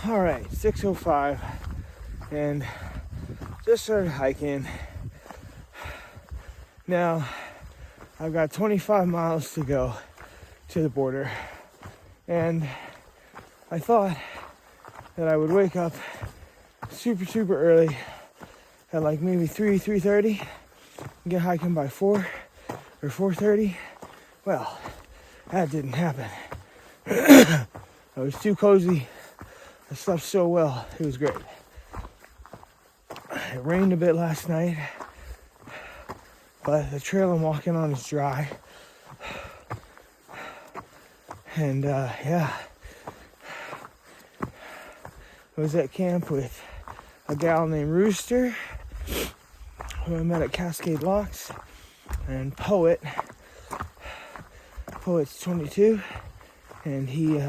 All right, 6:05, and just started hiking. Now, I've got 25 miles to go to the border, and I thought that I would wake up super early at like maybe 3:30 and get hiking by 4 or 4:30. Well, that didn't happen. I was too cozy. I slept so well. It was great. It rained a bit last night, but the trail I'm walking on is dry. And I was at camp with a gal named Rooster, who I met at Cascade Locks, and Poet's 22, and he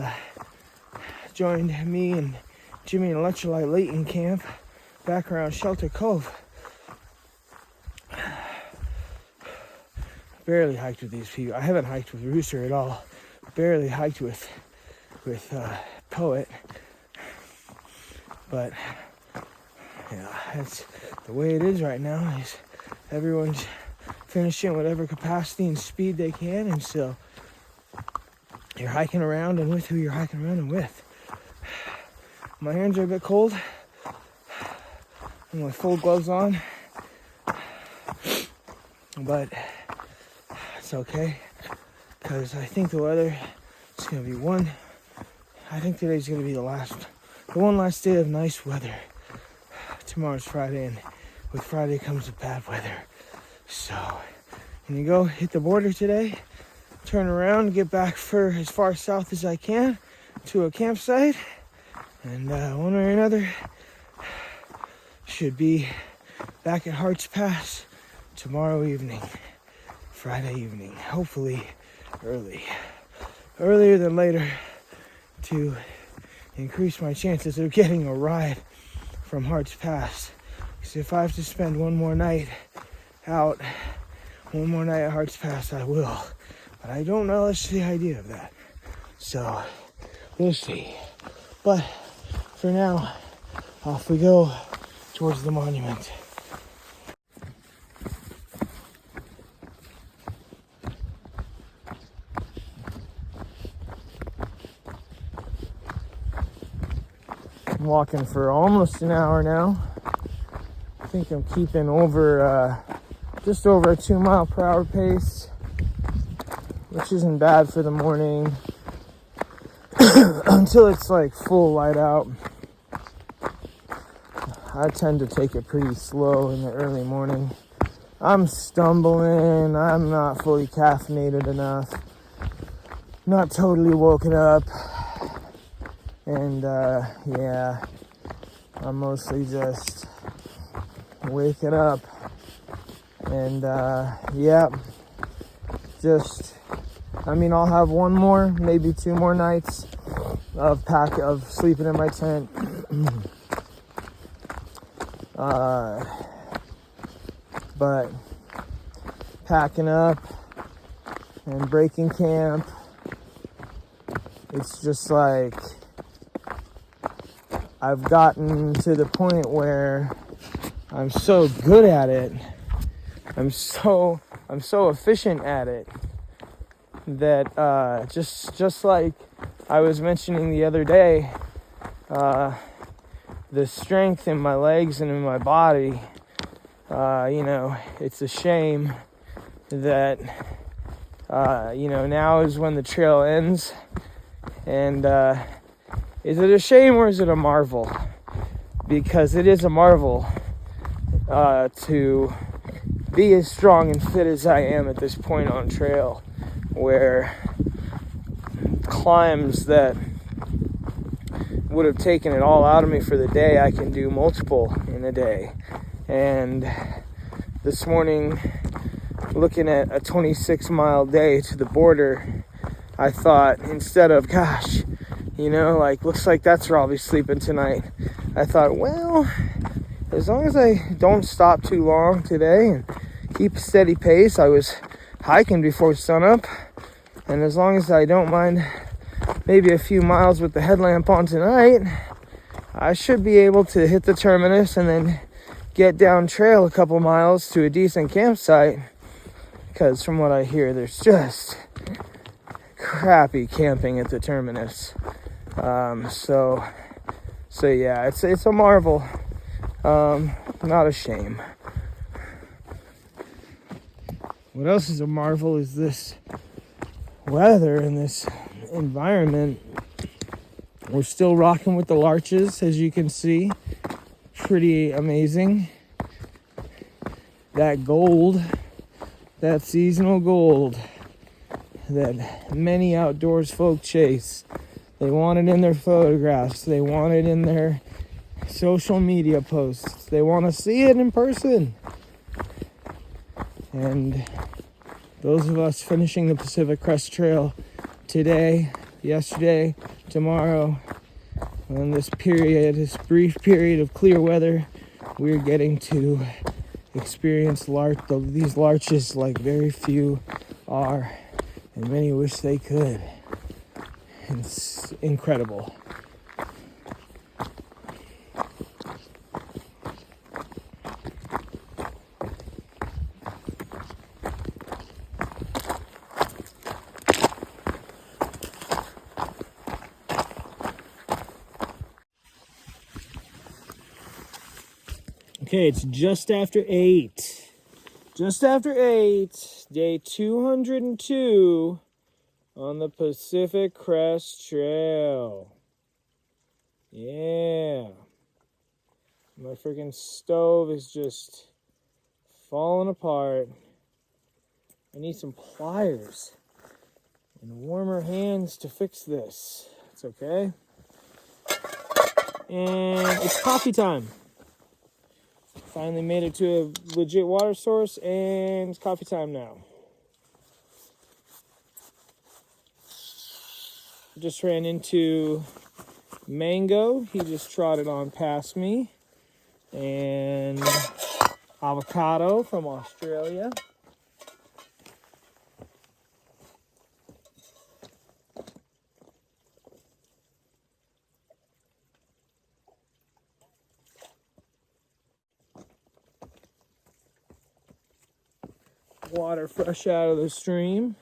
joined me and Jimmy and Electrolyte late in camp back around Shelter Cove. Barely hiked with these people. I haven't hiked with Rooster at all. Barely hiked with Poet. But yeah, that's the way it is right now. Is everyone's finishing whatever capacity and speed they can, and so you're hiking around and with who you're hiking around and with. My hands are a bit cold. And my full gloves on, but it's okay because I think the weather is going to be I think today's going to be the one last day of nice weather. Tomorrow's Friday, and with Friday comes the bad weather. So, I'm going to go hit the border today, turn around, get back for as far south as I can to a campsite, and one way or another, should be back at Harts Pass tomorrow evening, Friday evening, hopefully earlier than later, to increase my chances of getting a ride from Harts Pass. Because if I have to spend one more night at Harts Pass, I will. But I don't relish the idea of that. So, we'll see. But for now, off we go towards the monument. I'm walking for almost an hour now. I think I'm keeping just over a 2 mile per hour pace, which isn't bad for the morning until it's like full light out. I tend to take it pretty slow in the early morning. I'm stumbling, I'm not fully caffeinated enough, not totally woken up, and I'm mostly just waking up, and I'll have one more, maybe 2 more nights of sleeping in my tent. But packing up and breaking camp, it's just like I've gotten to the point where I'm so good at it, I'm so efficient at it, that just like I was mentioning the other day, the strength in my legs and in my body, it's a shame that, now is when the trail ends. And is it a shame or is it a marvel? Because it is a marvel to be as strong and fit as I am at this point on trail, where climbs that would have taken it all out of me for the day, I can do multiple in a day. And this morning, looking at a 26-mile day to the border, I thought, instead of, gosh, looks like that's where I'll be sleeping tonight, I thought, well, as long as I don't stop too long today and keep a steady pace, I was hiking before sunup, and as long as I don't mind maybe a few miles with the headlamp on tonight, I should be able to hit the terminus and then get down trail a couple miles to a decent campsite, because from what I hear, there's just crappy camping at the terminus. So yeah, it's a marvel, not a shame. What else is a marvel is this weather and this environment. We're still rocking with the larches, as you can see. Pretty amazing. That gold, that seasonal gold that many outdoors folk chase. They want it in their photographs. They want it in their social media posts. They want to see it in person. And those of us finishing the Pacific Crest Trail today, yesterday, tomorrow, in this brief period of clear weather, we're getting to experience these larches like very few are, and many wish they could. It's incredible. Okay, it's just after 8. Just after 8, day 202 on the Pacific Crest Trail. Yeah. My freaking stove is just falling apart. I need some pliers and warmer hands to fix this. It's okay. And it's coffee time. Finally made it to a legit water source, and it's coffee time now. Just ran into Mango. He just trotted on past me. And Avocado from Australia. Water fresh out of the stream.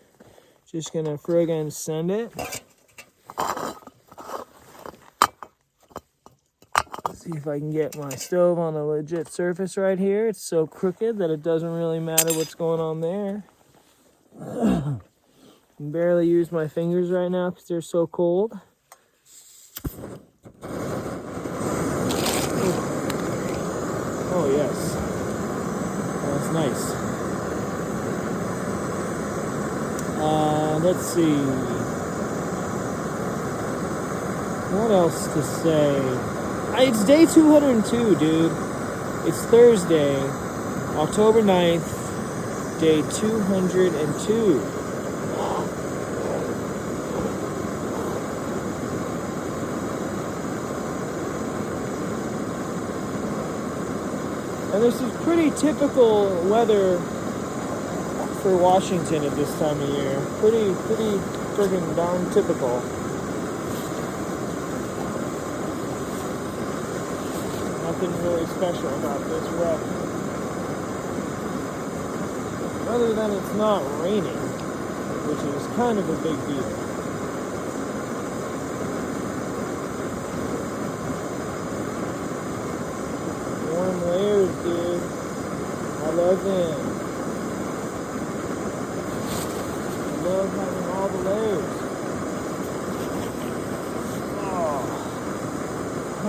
Just gonna friggin' send it. See if I can get my stove on a legit surface right here. It's so crooked that it doesn't really matter what's going on there. I can barely use my fingers right now because they're so cold. Oh yes, that's nice. Let's see. What else to say? It's day 202, dude. It's Thursday, October 9th, day 202. And this is pretty typical weather for Washington at this time of year. Pretty friggin' darn typical. Nothing really special about this weather. Other than it's not raining, which is kind of a big deal. Warm layers, dude. I love them. I love having all the layers.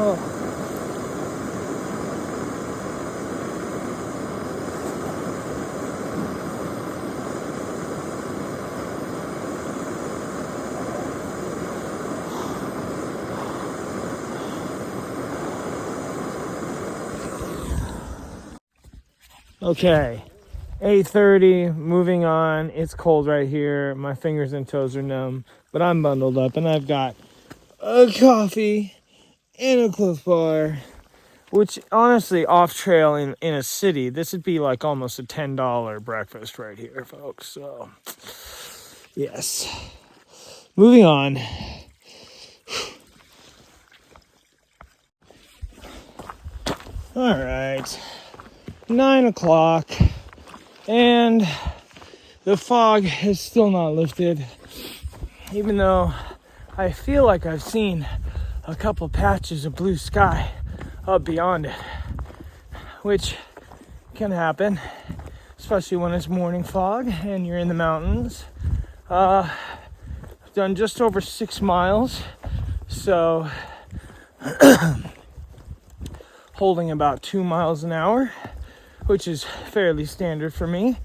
Oh. Okay, 8:30, moving on. It's cold right here. My fingers and toes are numb, but I'm bundled up, and I've got a coffee and a Cliff Bar, which honestly, off trail in a city, this would be like almost a $10 breakfast right here, folks. So, yes. Moving on. All right, 9 o'clock, and the fog is still not lifted, even though I feel like I've seen a couple patches of blue sky up beyond it, which can happen, especially when it's morning fog and you're in the mountains. I've done just over 6 miles, so holding about 2 miles an hour, which is fairly standard for me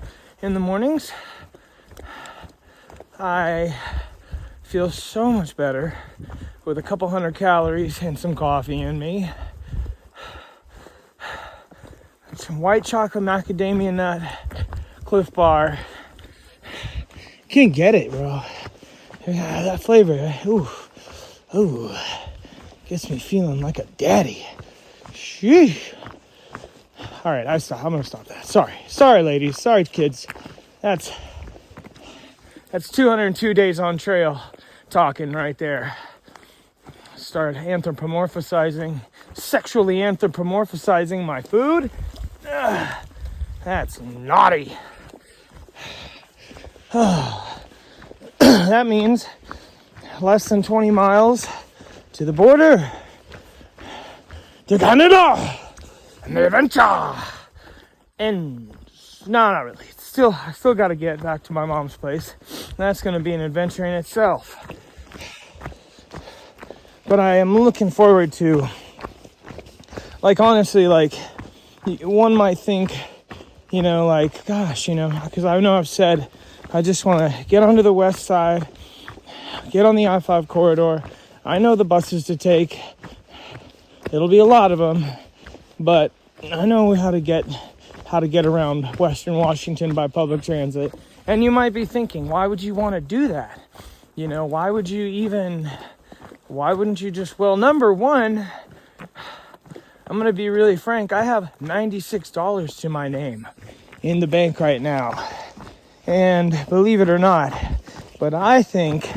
in the mornings. I feel so much better with a couple hundred calories and some coffee in me. Some white chocolate macadamia nut Cliff Bar. Can't get it, bro. That flavor, ooh, gets me feeling like a daddy. Sheesh. All right, I'm gonna stop that. Sorry, ladies. Sorry, kids. That's 202 days on trail talking right there. Start sexually anthropomorphizing my food. That's naughty. That means less than 20 miles to the border, to Canada, and the adventure. And no, not really. I still got to get back to my mom's place. That's going to be an adventure in itself. But I am looking forward to, like, honestly, like, one might think, you know, like, gosh, you know, because I know I've said I just want to get onto the west side, get on the I-5 corridor. I know the buses to take. It'll be a lot of them, but I know how to get around Western Washington by public transit. And you might be thinking, why would you want to do that? You know, why wouldn't you just, well, number one, I'm going to be really frank, I have $96 to my name in the bank right now. And believe it or not, but I think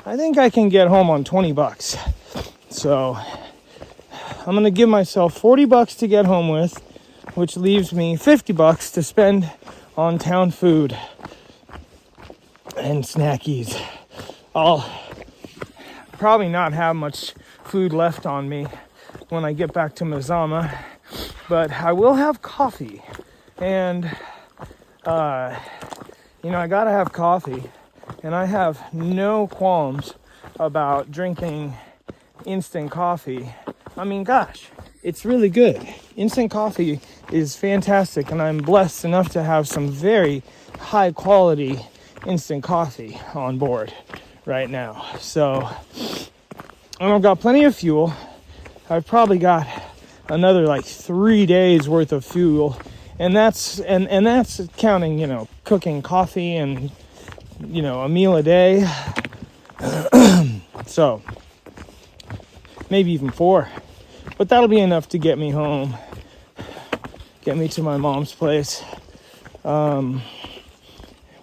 I can get home on $20. So I'm going to give myself $40 to get home with, which leaves me $50 to spend on town food and snackies. I'll probably not have much food left on me when I get back to Mazama, but I will have coffee. And, you know, I gotta have coffee, and I have no qualms about drinking instant coffee. I mean, gosh, it's really good. Instant coffee is fantastic, and I'm blessed enough to have some very high quality instant coffee on board right now. So I've got plenty of fuel. I've probably got another like 3 days worth of fuel, and that's counting, you know, cooking coffee and, you know, a meal a day. So maybe even 4, but that'll be enough to get me home, get me to my mom's place, while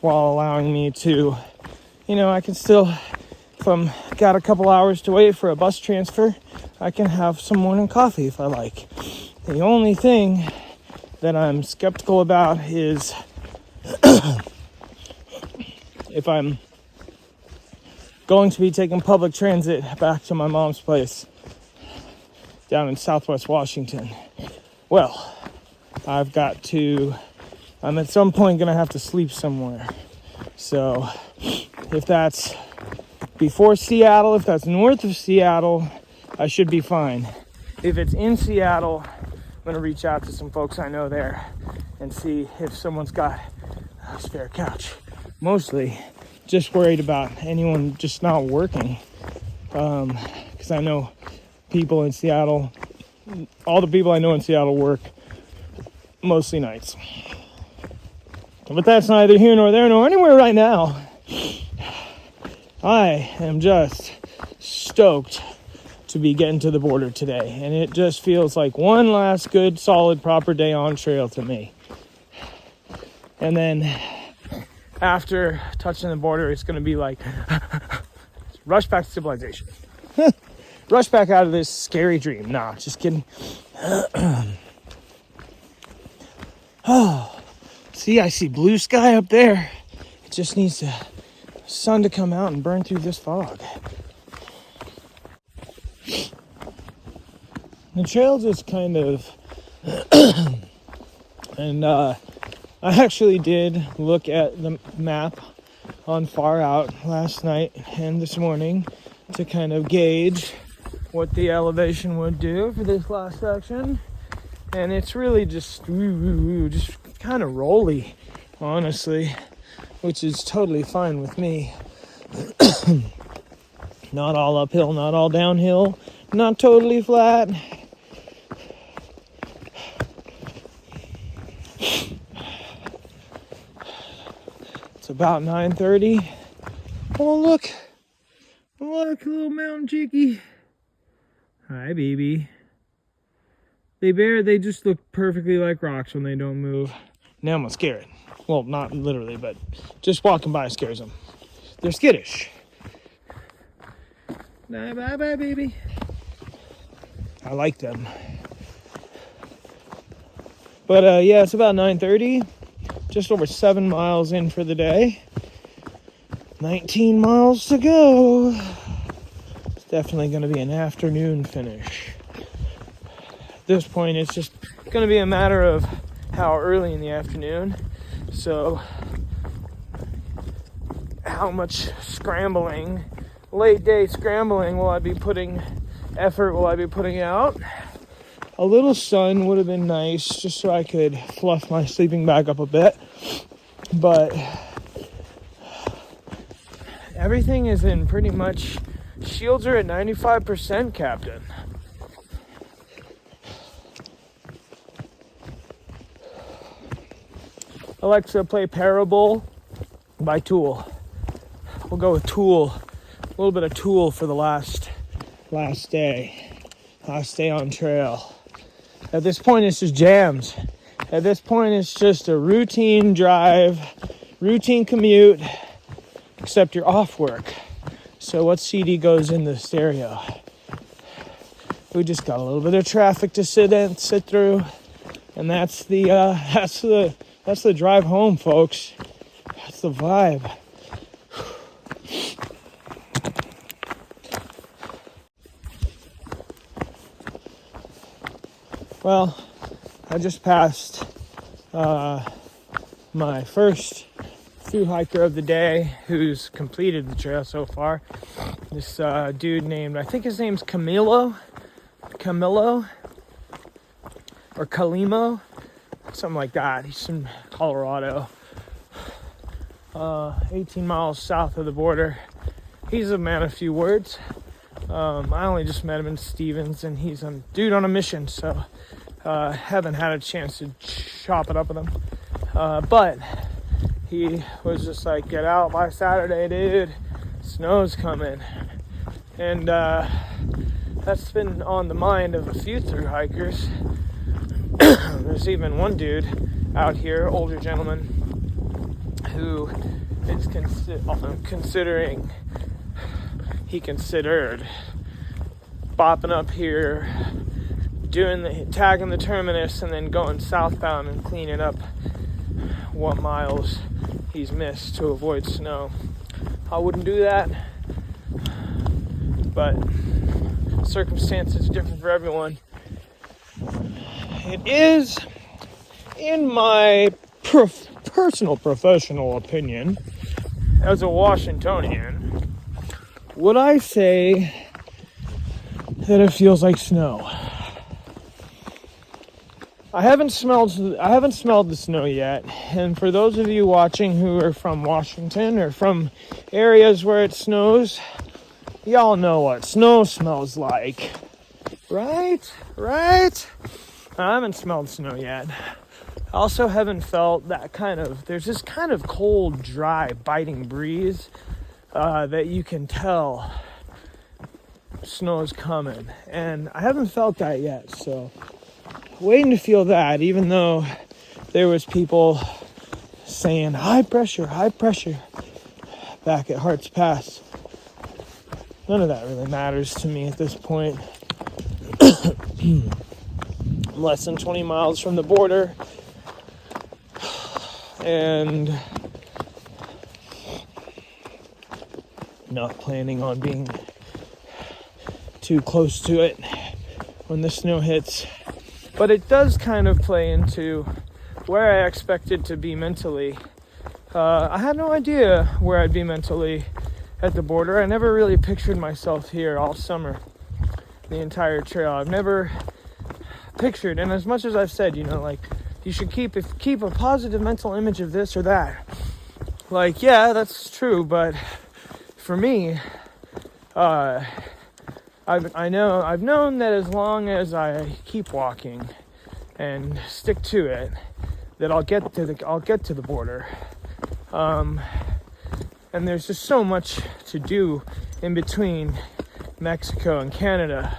allowing me to, you know, I can still, if I'm got a couple hours to wait for a bus transfer, I can have some morning coffee if I like. The only thing that I'm skeptical about is if I'm going to be taking public transit back to my mom's place down in Southwest Washington. Well, I'm at some point going to have to sleep somewhere. So if that's before Seattle, if that's north of Seattle, I should be fine. If it's in Seattle, I'm going to reach out to some folks I know there and see if someone's got a spare couch. Mostly just worried about anyone just not working. Because I know people in Seattle, all the people I know in Seattle work mostly nights. But that's neither here nor there nor anywhere right now. I am just stoked to be getting to the border today, and it just feels like one last good, solid, proper day on trail to me. And then after touching the border, it's going to be like rush back to civilization. Rush back out of this scary dream. Nah, just kidding. Oh, see, I see blue sky up there. It just needs the sun to come out and burn through this fog. The trail just kind of, and I actually did look at the map on Far Out last night and this morning to kind of gauge what the elevation would do for this last section. And it's really just kind of rolly, honestly, which is totally fine with me. Not all uphill, not all downhill, not totally flat. It's about 9:30. Oh, look, little mountain chickie. Hi, baby. They just look perfectly like rocks when they don't move. Now I'm scared. Well, not literally, but just walking by scares them. They're skittish. Bye, baby. I like them. But yeah, it's about 9:30. Just over 7 miles in for the day. 19 miles to go. It's definitely going to be an afternoon finish. At this point, it's just going to be a matter of how early in the afternoon. So, how much scrambling, late day scrambling will I be putting out? A little sun would have been nice just so I could fluff my sleeping bag up a bit. But everything is in pretty much, shields are at 95%, Captain. Alexa, play Parable by Tool. We'll go with Tool. A little bit of Tool for the last day. Last day on trail. At this point, it's just jams. At this point, it's just a routine drive, routine commute, except you're off work. So what CD goes in the stereo? We just got a little bit of traffic to sit through, and that's the drive home, folks. That's the vibe. Well, I just passed my first through hiker of the day who's completed the trail so far. This dude named, I think his name's Camilo or Calimo, something like that. He's from Colorado, 18 miles south of the border. He's a man of few words. I only just met him in Stevens, and he's a dude on a mission, so haven't had a chance to chop it up with him. But he was just like, get out by Saturday, dude. Snow's coming. And that's been on the mind of a few through hikers. There's even one dude out here, older gentleman, who is considered bopping up here, tagging the terminus, and then going southbound and cleaning up what miles he's missed to avoid snow. I wouldn't do that, but circumstances are different for everyone. It is, in my personal professional opinion, as a Washingtonian, would I say that it feels like snow? I haven't smelled the snow yet, and for those of you watching who are from Washington or from areas where it snows, y'all know what snow smells like, right? I haven't smelled snow yet. I also haven't felt there's this kind of cold, dry, biting breeze that you can tell snow's coming, and I haven't felt that yet, so waiting to feel that, even though there was people saying high pressure back at Hart's Pass. None of that really matters to me at this point. I'm less than 20 miles from the border. and not planning on being too close to it when the snow hits. But it does kind of play into where I expected to be mentally. I had no idea where I'd be mentally at the border. I never really pictured myself here all summer, the entire trail. I've never pictured, and as much as I've said, like, you should keep a positive mental image of this or that. Like, yeah, that's true, but for me, I've known that as long as I keep walking and stick to it, that I'll get to the border. And there's just so much to do in between Mexico and Canada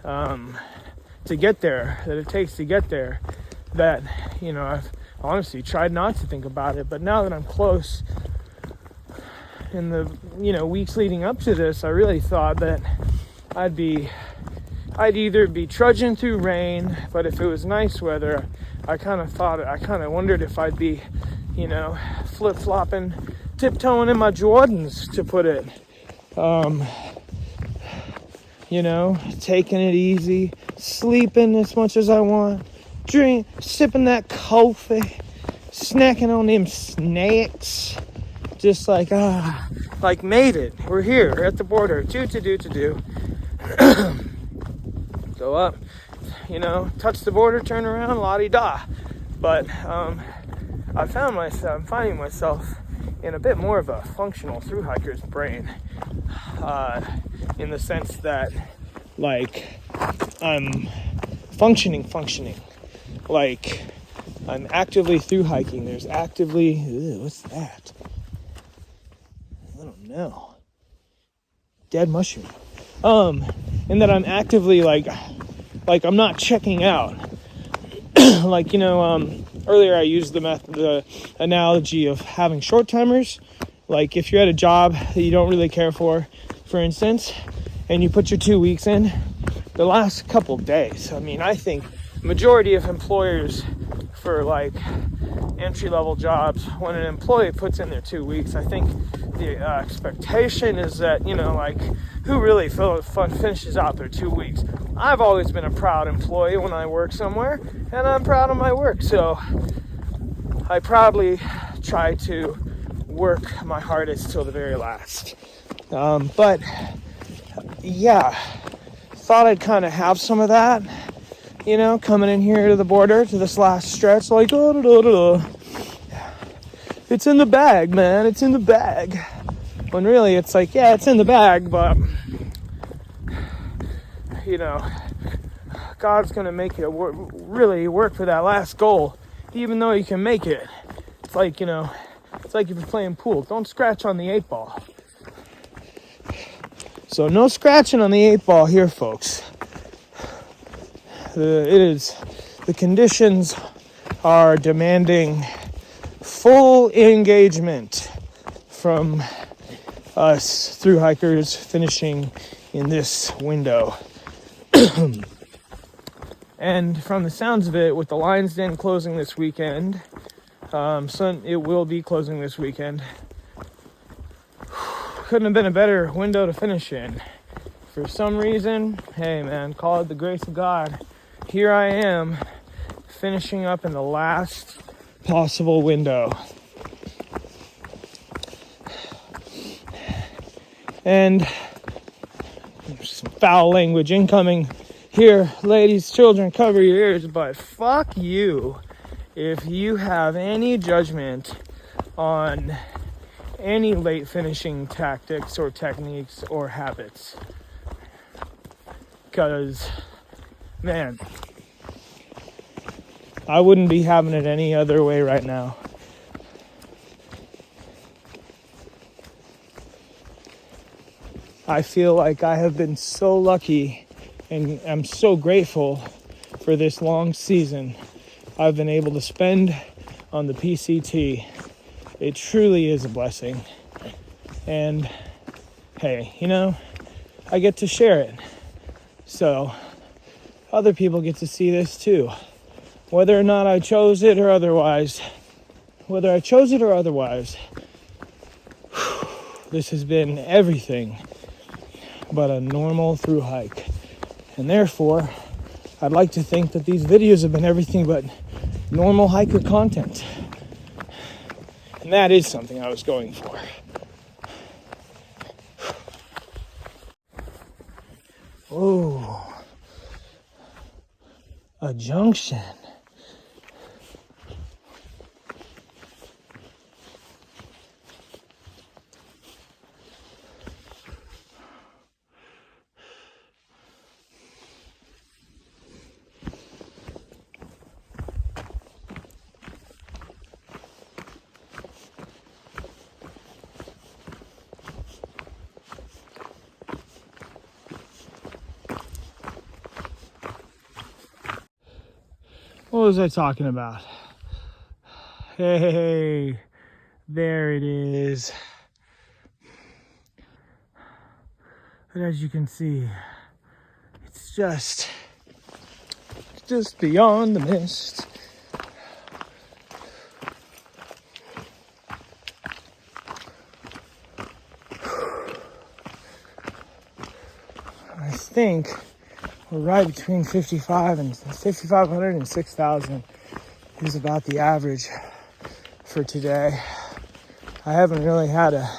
to get there, that it takes to get there, that, I've honestly tried not to think about it. But now that I'm close, in the, weeks leading up to this, I really thought that I'd either be trudging through rain, but if it was nice weather, I kind of wondered if I'd be, flip-flopping, tiptoeing in my Jordans, to put it. Taking it easy, sleeping as much as I want, sipping that coffee, snacking on them snacks, just like made it. We're here, we're at the border, to do. Go up, touch the border, turn around, la-di-da. But I'm finding myself in a bit more of a functional thru hiker's brain, in the sense that, like, I'm functioning, like I'm actively thru hiking. There's actively, what's that? I don't know. Dead mushroom. And that I'm actively like I'm not checking out. Like, earlier I used the analogy of having short timers. Like, if you're at a job that you don't really care for instance, and you put your 2 weeks in, the last couple days, I think majority of employers for like entry-level jobs, when an employee puts in their 2 weeks, I think the expectation is that, who really finishes out their 2 weeks? I've always been a proud employee when I work somewhere, and I'm proud of my work, so I proudly try to work my hardest till the very last. But yeah, thought I'd kind of have some of that, coming in here to the border, to this last stretch, like, it's in the bag, man, it's in the bag. When really it's like, yeah, it's in the bag, but, God's gonna make you really work for that last goal, even though you can make it. It's like, it's like if you're playing pool. Don't scratch on the 8 ball. So no scratching on the 8 ball here, folks. The conditions are demanding full engagement from us thru hikers finishing in this window. And from the sounds of it, with the Lion's Den closing this weekend, it will be closing this weekend. Couldn't have been a better window to finish in. For some reason, hey man, call it the grace of God. Here I am, finishing up in the last possible window. And some foul language incoming here, ladies, children, cover your ears, but fuck you if you have any judgment on any late finishing tactics or techniques or habits. Because, man, I wouldn't be having it any other way right now. I feel like I have been so lucky and I'm so grateful for this long season I've been able to spend on the PCT. It truly is a blessing. And hey, I get to share it. So other people get to see this too. Whether or not I chose it or otherwise, whether I chose it or otherwise, this has been everything but a normal through hike. And therefore, I'd like to think that these videos have been everything but normal hiker content. And that is something I was going for. Oh, a junction. What was I talking about? Hey, there it is. But as you can see, it's just beyond the mist. I think we're right between 5,500 and 6,000 is about the average for today. I haven't really had a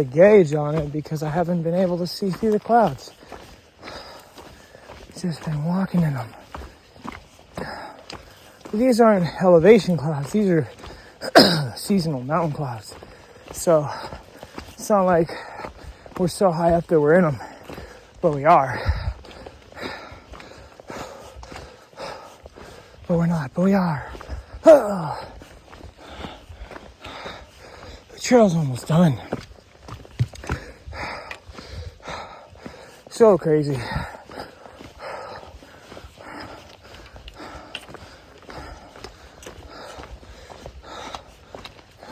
gauge on it because I haven't been able to see through the clouds. Just been walking in them. But these aren't elevation clouds. These are seasonal mountain clouds. So it's not like we're so high up that we're in them, but we are. But we're not, but we are. The trail's almost done. So crazy.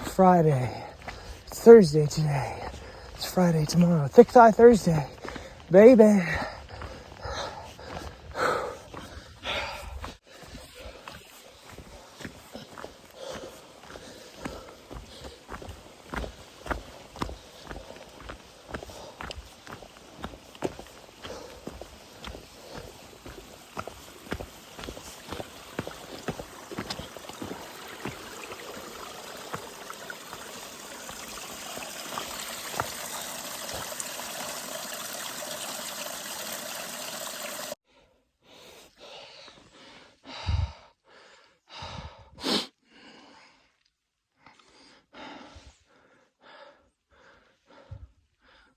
Friday. It's Thursday today. It's Friday tomorrow. Thick Thigh Thursday. Baby.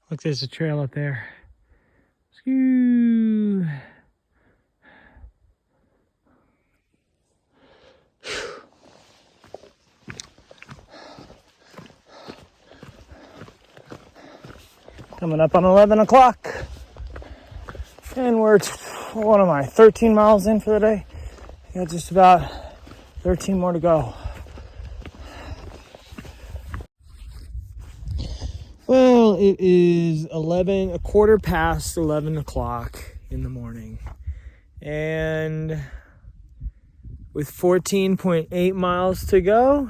Look, there's a trail up there. Coming up on 11 o'clock. And we're, 13 miles in for the day? I got just about 13 more to go. Well, it is a quarter past 11 o'clock in the morning. And with 14.8 miles to go,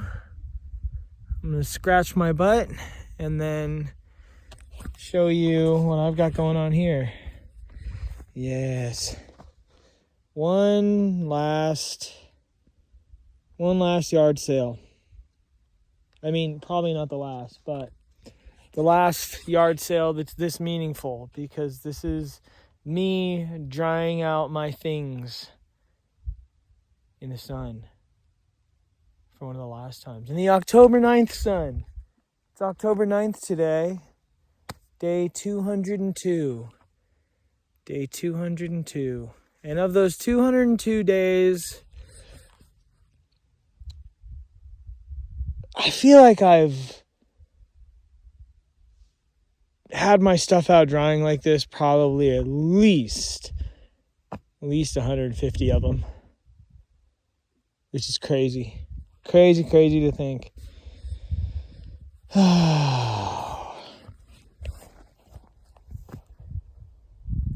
I'm going to scratch my butt and then show you what I've got going on here. Yes. One last yard sale. I mean, probably not the last, but the last yard sale that's this meaningful, because this is me drying out my things in the sun for one of the last times. In the October 9th sun. It's October 9th today. Day 202. Day 202. And of those 202 days, I feel like I've had my stuff out drying like this probably at least 150 of them, which is crazy to think.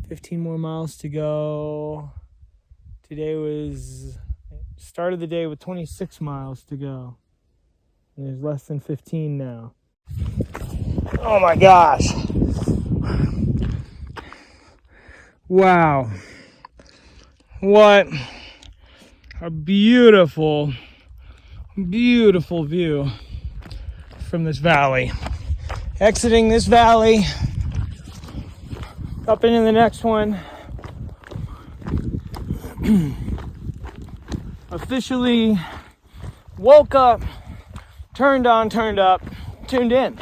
15 more miles to go. Today was Started the day with 26 miles to go. And there's less than 15 now. Oh my gosh. Wow. What a beautiful, beautiful view from this valley. Exiting this valley, up into the next one. Officially woke up, turned on, turned up, tuned in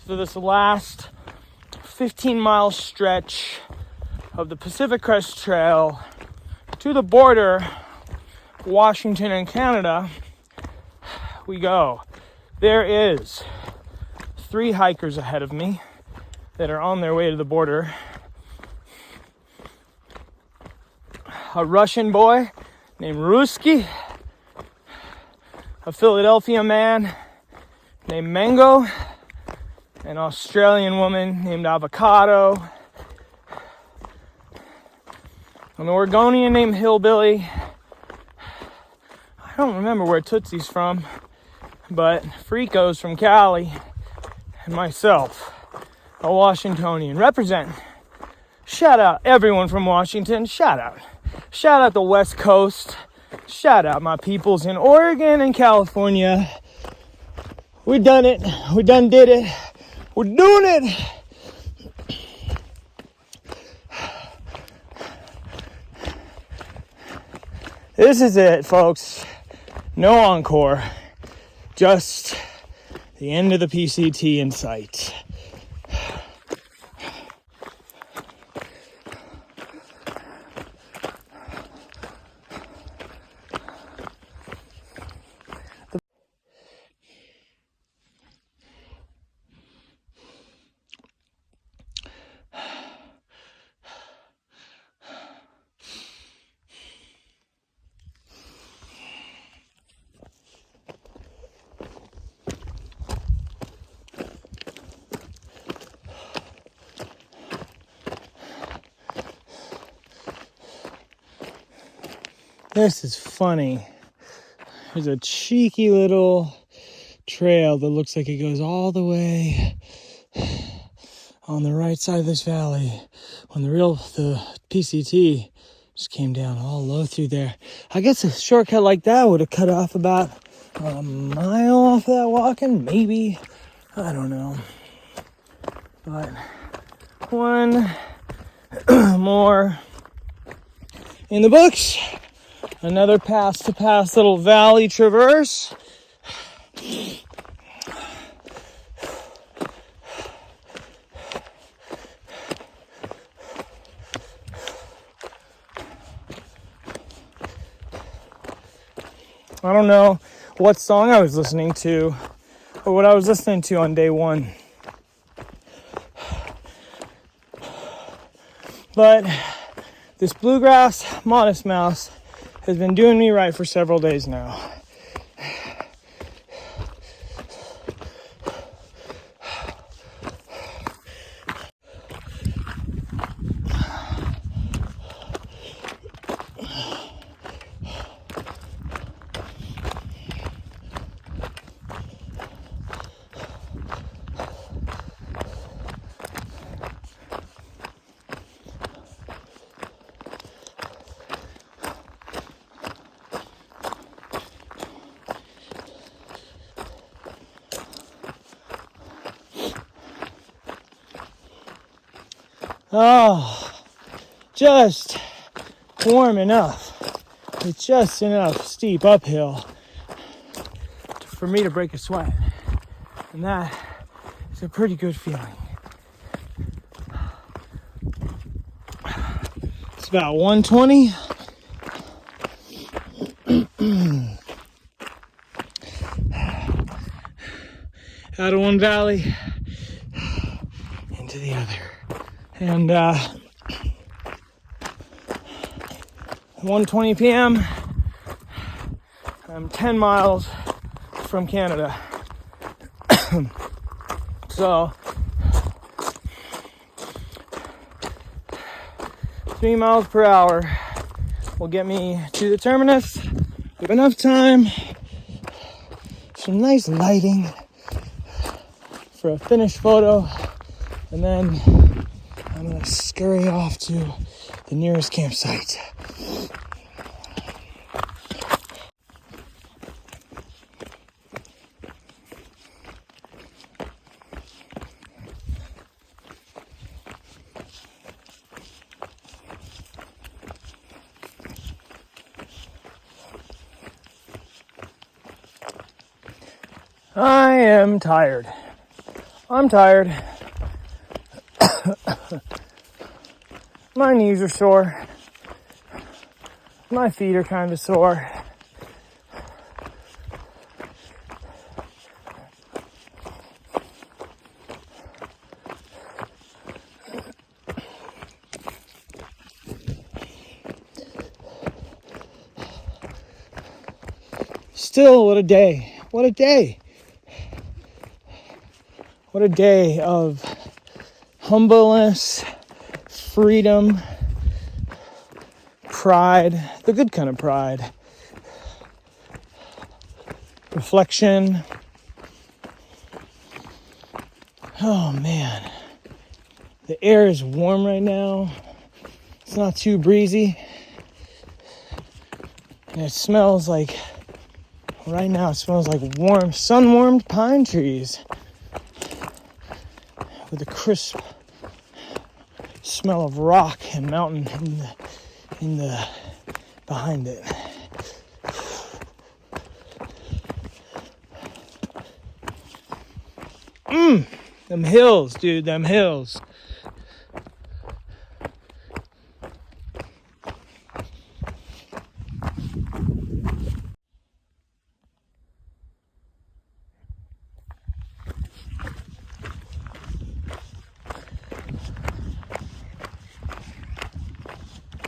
for this last 15-mile stretch of the Pacific Crest Trail to the border, Washington and Canada. We go. There is 3 hikers ahead of me that are on their way to the border. A Russian boy named Ruski, a Philadelphia man named Mango, an Australian woman named Avocado, an Oregonian named Hillbilly. I don't remember where Tootsie's from, but Frico's from Cali, and myself, a Washingtonian. Represent. Shout out everyone from Washington. Shout out. Shout out the West Coast. Shout out my peoples in Oregon and California. We done it. We done did it. We're doing it. This is it, folks. No encore. Just the end of the PCT in sight. This is funny. There's a cheeky little trail that looks like it goes all the way on the right side of this valley, when the PCT just came down all low through there. I guess a shortcut like that would have cut off about a mile off that walking, maybe. I don't know. But one more in the books. Another pass little valley traverse. I don't know what song I was listening to or what I was listening to on day one. But this bluegrass modest mouse has been doing me right for several days now. Oh, just warm enough. It's just enough steep uphill for me to break a sweat. And that is a pretty good feeling. It's about 120. Out of one valley into the other. And 1:20 p.m. I'm 10 miles from Canada. So 3 miles per hour will get me to the terminus with enough time, some nice lighting for a finished photo, and then I'm gonna scurry off to the nearest campsite. I am tired. I'm tired. My knees are sore. My feet are kind of sore. Still, what a day. What a day. What a day of humbleness, freedom, pride, the good kind of pride, reflection. Oh man, the air is warm right now. It's not too breezy. And it smells like, right now it smells like warm, sun-warmed pine trees with a crisp smell of rock and mountain in the behind it. Them hills, dude, them hills.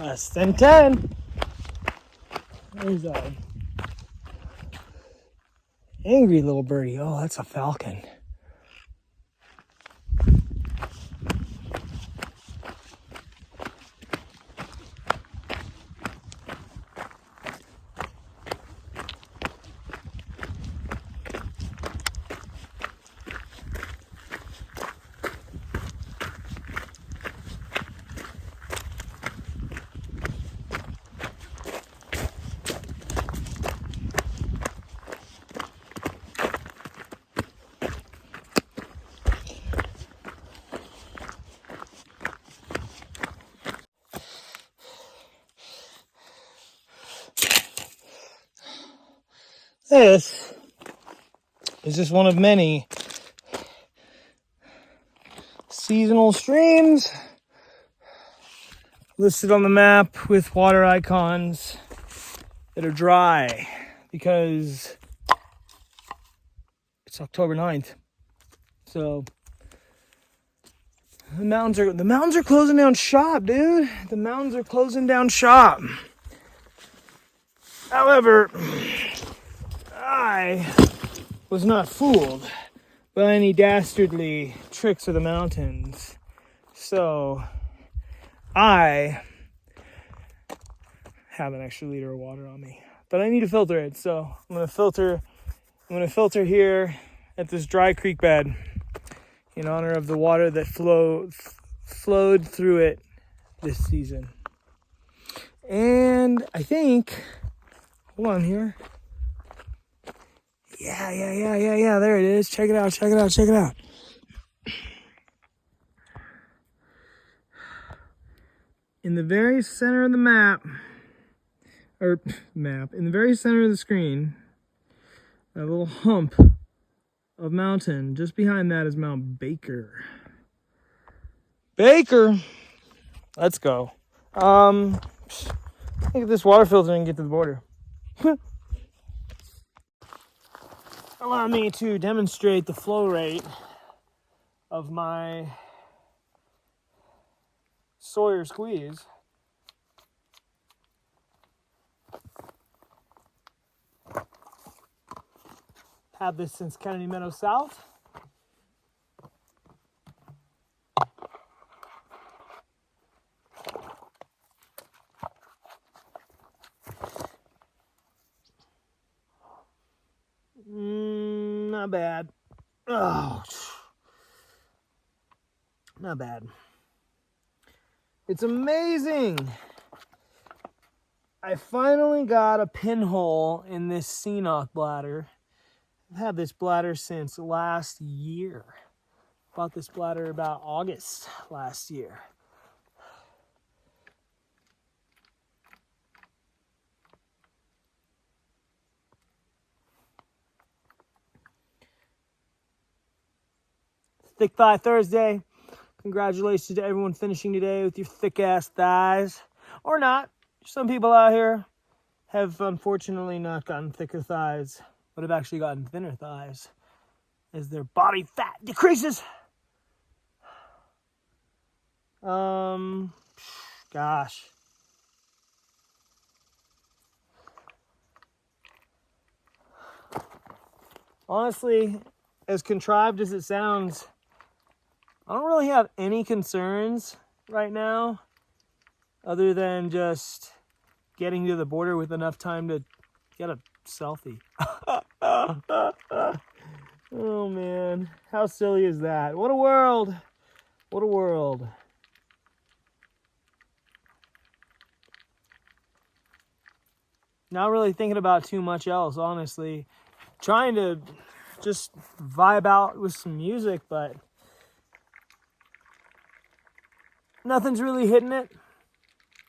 Less than 10. There's a angry little birdie. Oh, that's a falcon. This is just one of many seasonal streams listed on the map with water icons that are dry because it's October 9th. So the mountains are closing down shop, dude. The mountains are closing down shop. However, I was not fooled by any dastardly tricks of the mountains. So I have an extra liter of water on me, but I need to filter it. So I'm gonna filter here at this dry creek bed in honor of the water that flowed through it this season. And I think, hold on here. Yeah. There it is. Check it out. In the very center of the in the very center of the screen, a little hump of mountain. Just behind that is Mount Baker. Let's go. I think this water filter and get to the border. Allow me to demonstrate the flow rate of my Sawyer squeeze. Had this since Kennedy Meadow South. not bad. Oh, not bad. It's amazing. I finally got a pinhole in this CNOC bladder. I've had this bladder since last year. Bought this bladder about August last year. Thick Thigh Thursday. Congratulations to everyone finishing today with your thick-ass thighs. Or not. Some people out here have unfortunately not gotten thicker thighs, but have actually gotten thinner thighs as their body fat decreases. Gosh. Honestly, as contrived as it sounds, I don't really have any concerns right now other than just getting to the border with enough time to get a selfie. Oh man, how silly is that? What a world. What a world. Not really thinking about too much else, honestly. Trying to just vibe out with some music, but nothing's really hitting it.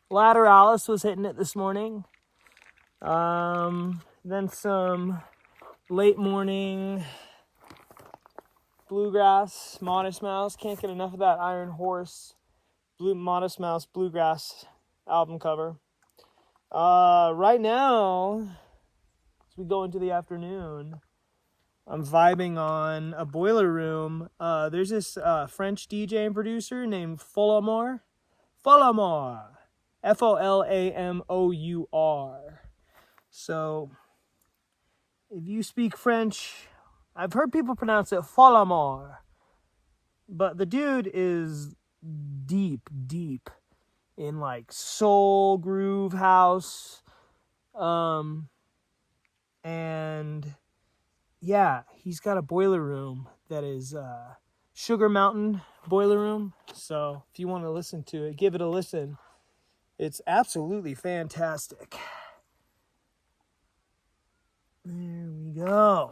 Lateralis was hitting it this morning. Then some late morning bluegrass, Modest Mouse. Can't get enough of that Iron Horse Modest Mouse bluegrass album cover. Right now, as we go into the afternoon, I'm vibing on a Boiler Room. There's this French DJ and producer named Folamour. Folamour. So, if you speak French, I've heard people pronounce it Folamour. But the dude is deep in like soul, groove, house. And yeah, he's got a boiler room that is Sugar Mountain Boiler Room. So if you want to listen to it, give it a listen. It's absolutely fantastic. There we go.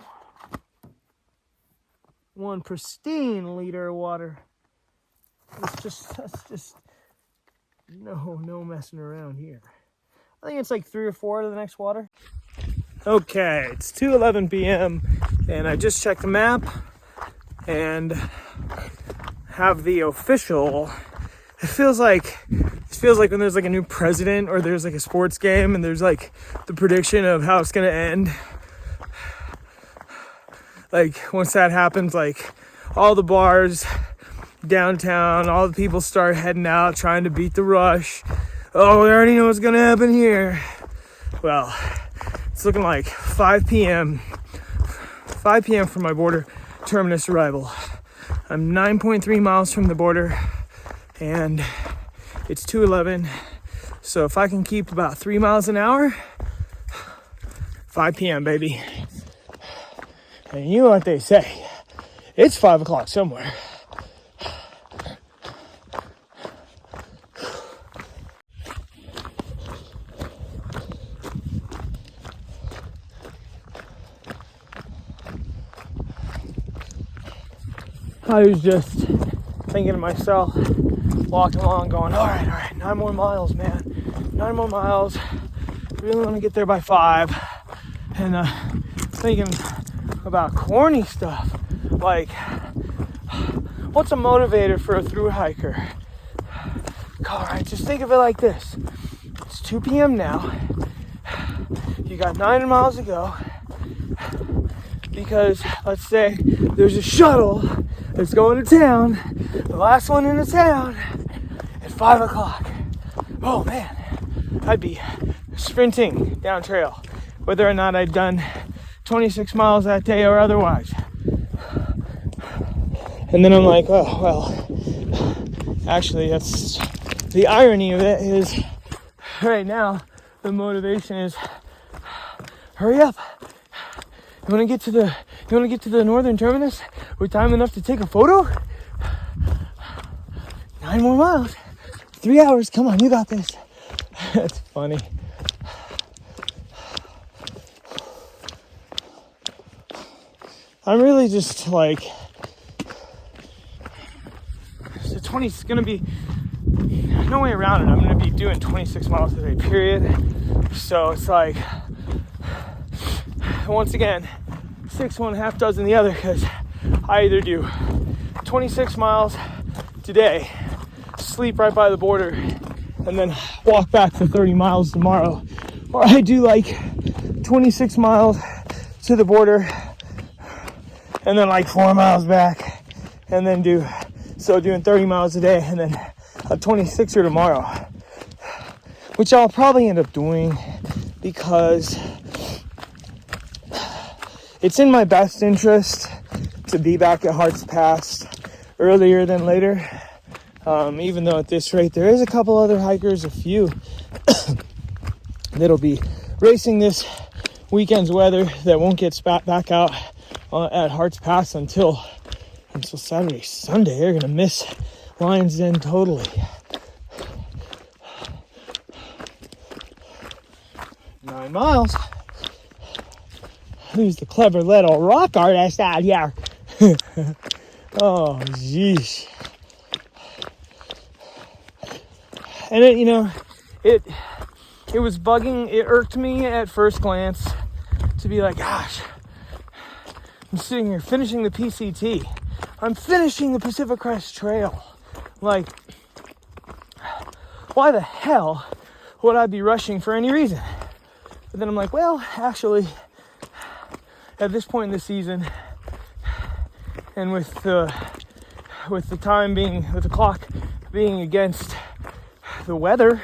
One pristine liter of water. That's just no messing around here. I think it's like 3 or 4 to the next water. Okay, it's 2:11 p.m. and I just checked the map and have the official. It feels like when there's like a new president or there's like a sports game and there's like the prediction of how it's gonna end. Like once that happens, like all the bars downtown, all the people start heading out trying to beat the rush. Oh, we already know what's gonna happen here. Well, it's looking like 5 p.m. for my border terminus arrival. I'm 9.3 miles from the border and it's 2:11. So if I can keep about 3 miles an hour, 5 p.m. baby. And you know what they say, it's 5 o'clock somewhere. I was just thinking to myself, walking along going, all right, 9 more miles, man. 9 more miles. Really want to get there by 5. And thinking about corny stuff. Like, what's a motivator for a thru hiker? All right, just think of it like this. It's 2 p.m. now. You got 9 miles to go. Because, let's say, there's a shuttle that's going to town, the last one in the town, at 5 o'clock. Oh man, I'd be sprinting down trail, whether or not I'd done 26 miles that day or otherwise. And then I'm like, oh, well, actually, that's the irony of it is right now, the motivation is hurry up. You want to get to the You want to get to the northern terminus with time enough to take a photo? 9 more miles. 3 hours. Come on, you got this. That's funny. I'm really just like, so 20 is going to be, no way around it. I'm going to be doing 26 miles a day, period. So it's like, once again, 6 one, half dozen the other, because I either do 26 miles today, sleep right by the border, and then walk back for 30 miles tomorrow, or I do like 26 miles to the border and then like 4 miles back, and then doing 30 miles a day, and then a 26er tomorrow, which I'll probably end up doing because it's in my best interest to be back at Hearts Pass earlier than later. Even though at this rate, there is a couple other hikers, a few, that'll be racing this weekend's weather that won't get spat back out at Hearts Pass until Saturday, Sunday. They're gonna miss Lions Den totally. Nine miles. Who's the clever little rock artist out here? Oh, jeez. And it was bugging. It irked me at first glance to be like, gosh, I'm sitting here finishing the PCT. I'm finishing the Pacific Crest Trail. Like, why the hell would I be rushing for any reason? But then I'm like, well, actually, at this point in the season, and with the clock being against the weather,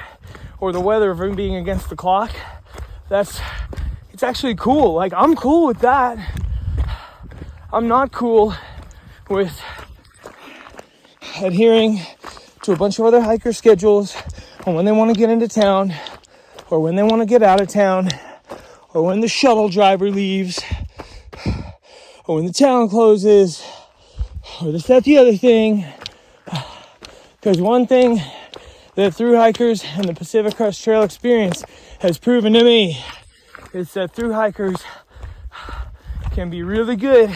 or the weather being against the clock, it's actually cool. Like, I'm cool with that. I'm not cool with adhering to a bunch of other hiker schedules on when they want to get into town, or when they want to get out of town, or when the shuttle driver leaves, or when the town closes, or this, that, the other thing. Because one thing that thru hikers and the Pacific Crest Trail experience has proven to me is that thru hikers can be really good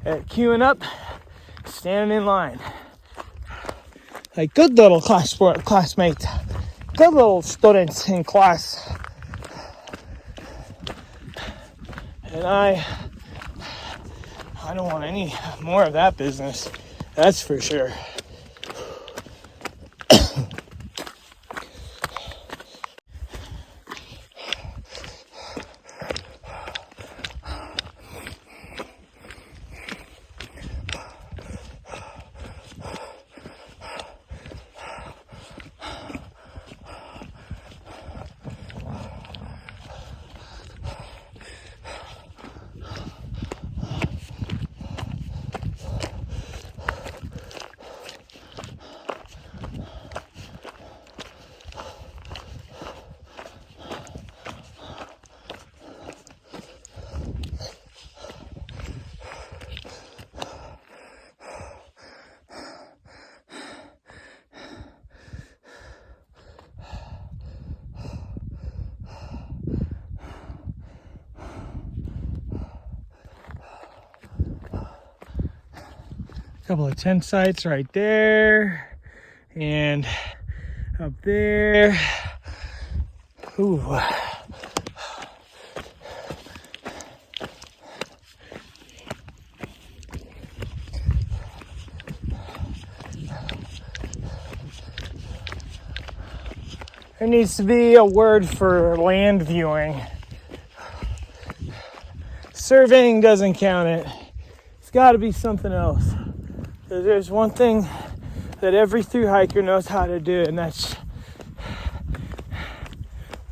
at queuing up, standing in line. Like good little classmates, good little students in class. And I don't want any more of that business, that's for sure. Couple of tent sites right there and up there. Ooh. There needs to be a word for land viewing. Surveying doesn't count it. It's got to be something else. There's one thing that every thru hiker knows how to do, and that's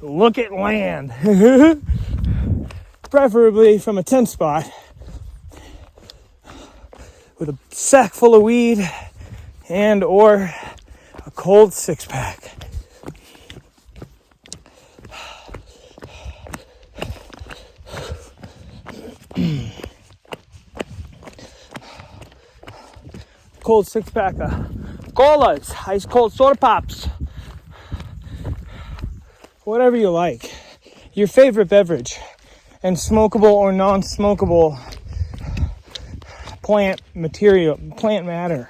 look at land. Preferably from a tent spot with a sack full of weed and or a cold six-pack. cold 6-pack of colas, ice cold soda pops, whatever you like, your favorite beverage, and smokable or non-smokable plant matter.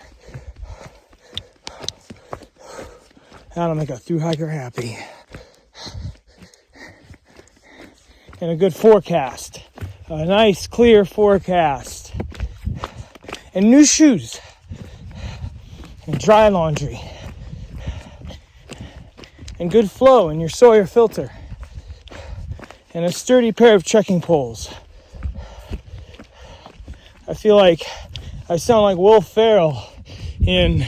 That'll make a thru hiker happy. And a good forecast, a nice clear forecast, and new shoes, and dry laundry, and good flow in your Sawyer filter, and a sturdy pair of trekking poles. I feel like I sound like Will Ferrell in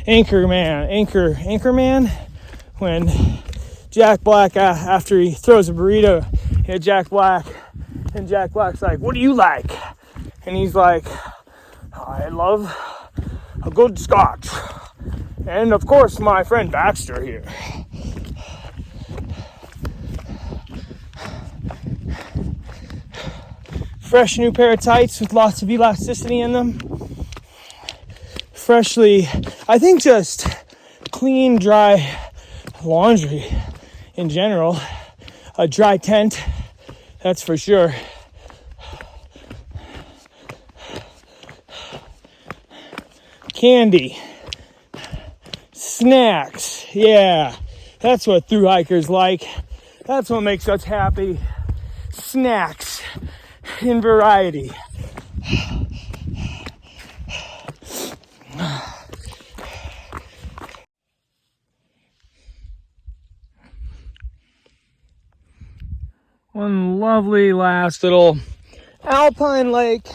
Anchorman, when Jack Black, after he throws a burrito at Jack Black, and Jack Black's like, "What do you like?" And he's like, "I love a good scotch, and of course my friend Baxter here." Fresh new pair of tights with lots of elasticity in them. Freshly, I think just clean, dry laundry in general. A dry tent, that's for sure. Candy, snacks, yeah, that's what thru hikers like. That's what makes us happy. Snacks in variety. One lovely last little alpine lake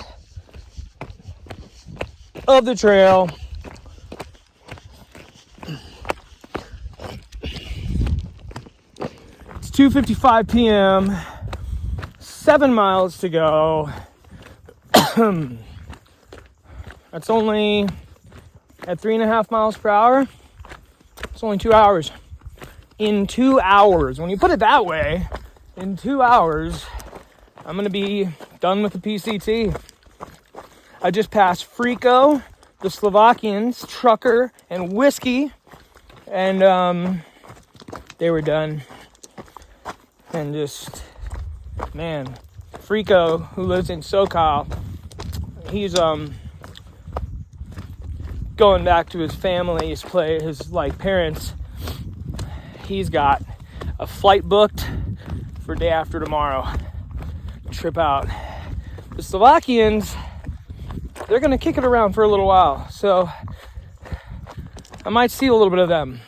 of the trail. It's 2:55 p.m. 7 miles to go. That's only at 3.5 miles per hour. It's only 2 hours. In 2 hours, when you put it that way, in 2 hours, I'm gonna be done with the PCT. I just passed Frico, the Slovakians, Trucker, and Whiskey, and they were done. And just, man, Frico, who lives in SoCal, he's going back to his family's place, his parents. He's got a flight booked for day after tomorrow. Trip out. The Slovakians, they're gonna kick it around for a little while, so I might see a little bit of them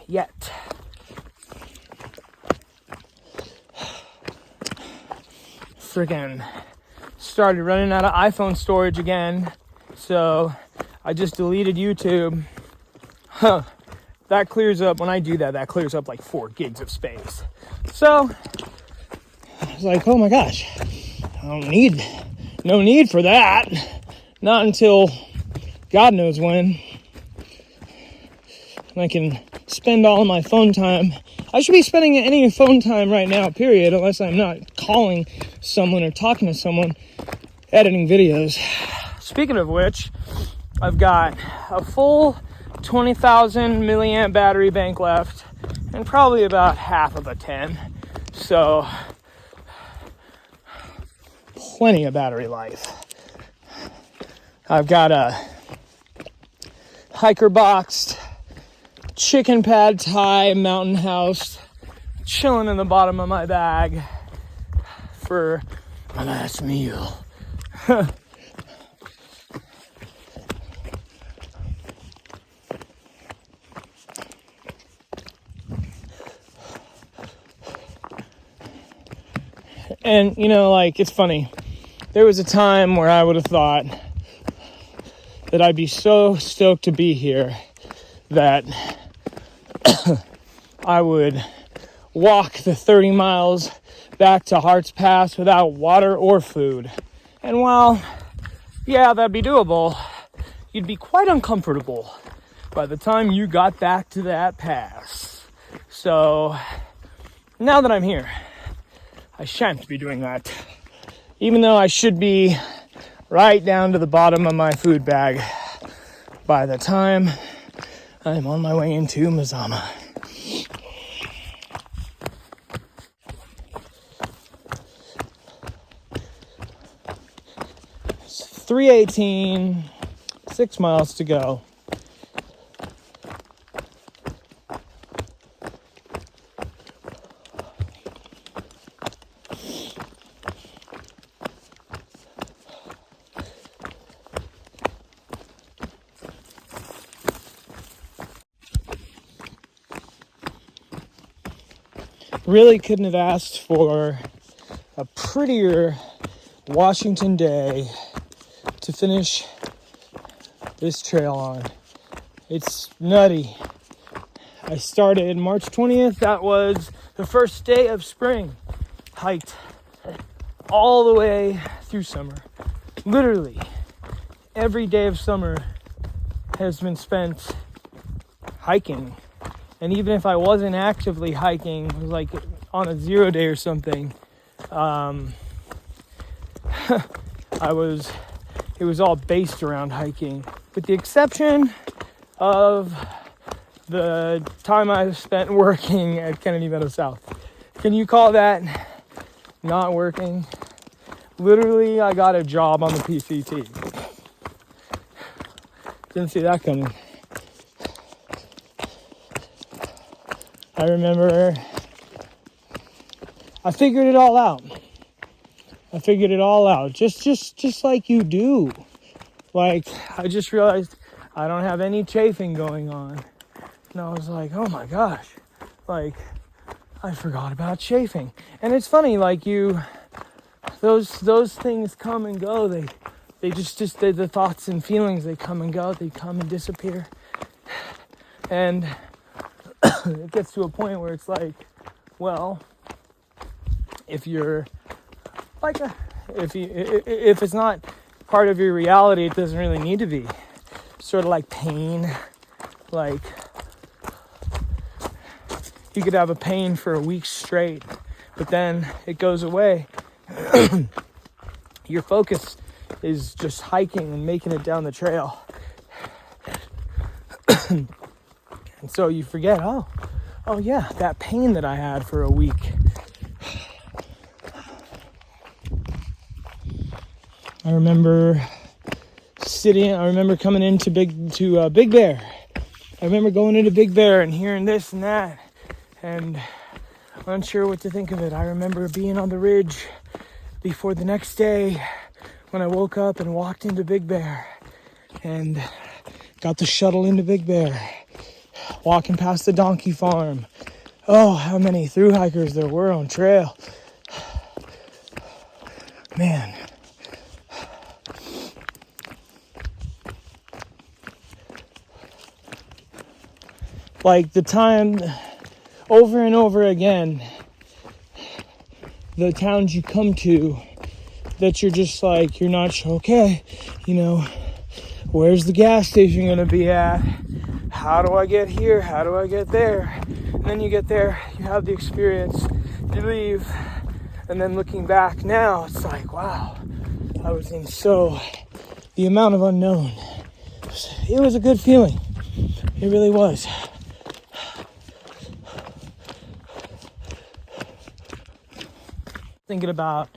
yet. Freaking started running out of iPhone storage again, so I just deleted YouTube. That clears up, when I do that, that clears up like 4 gigs of space. So I was like, oh my gosh, no need for that. Not until God knows when. And I can spend all of my phone time. I should be spending any phone time right now, period, unless I'm not calling someone or talking to someone, editing videos. Speaking of which, I've got a full 20,000 milliamp battery bank left, and probably about half of a 10. So, plenty of battery life. I've got a hiker boxed chicken pad thai mountain house chilling in the bottom of my bag for my last meal. And, it's funny. There was a time where I would have thought that I'd be so stoked to be here that I would walk the 30 miles back to Hart's Pass without water or food. And while, yeah, that'd be doable, you'd be quite uncomfortable by the time you got back to that pass. So, now that I'm here, I shan't be doing that. Even though I should be right down to the bottom of my food bag. by the time I'm on my way into Mazama. It's 3:18, 6 miles to go. Really couldn't have asked for a prettier Washington day to finish this trail on. It's nutty. I started March 20th. That was the first day of spring. Hiked all the way through summer. Literally, every day of summer has been spent hiking. And even if I wasn't actively hiking, like on a 0 day or something, it was all based around hiking, with the exception of the time I spent working at Kennedy Meadow South. Can you call that not working? Literally, I got a job on the PCT. Didn't see that coming. I remember I figured it all out. Just like you do. Like, I just realized I don't have any chafing going on. And I was like, oh my gosh. Like, I forgot about chafing. And it's funny, like those things come and go. They just the thoughts and feelings, they come and go. They come and disappear. And it gets to a point where it's like, well, if you're like if it's not part of your reality, it doesn't really need to be. Sort of like pain. Like, you could have a pain for a week straight, but then it goes away. Your focus is just hiking and making it down the trail. And so you forget, oh yeah, that pain that I had for a week. I remember coming into Big Bear. I remember going into Big Bear and hearing this and that, and unsure what to think of it. I remember being on the ridge before the next day when I woke up and walked into Big Bear and got the shuttle into Big Bear, walking past the donkey farm. Oh, how many thru hikers there were on trail. Man. Like, the time over and over again, the towns you come to that you're just like, you're not sure, okay, where's the gas station gonna be at? How do I get here? How do I get there? And then you get there, you have the experience, you leave, and then looking back now, it's like, wow, I was in the amount of unknown. It was a good feeling. It really was. Thinking about,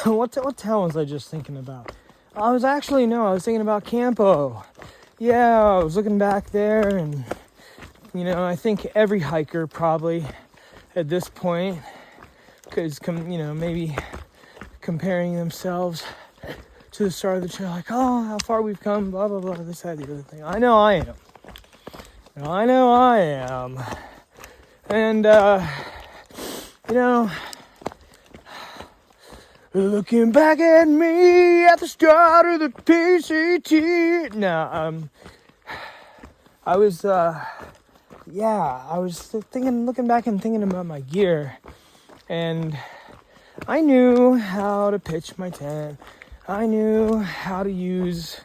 what town was I just thinking about? I was thinking about Campo. Yeah, I was looking back there, and I think every hiker probably at this point is maybe comparing themselves to the start of the trail, like, oh, how far we've come, blah blah blah, this, that, the other thing. I know I am. And looking back at me at the start of the PCT. No, I was looking back and thinking about my gear, and I knew how to pitch my tent. I knew how to use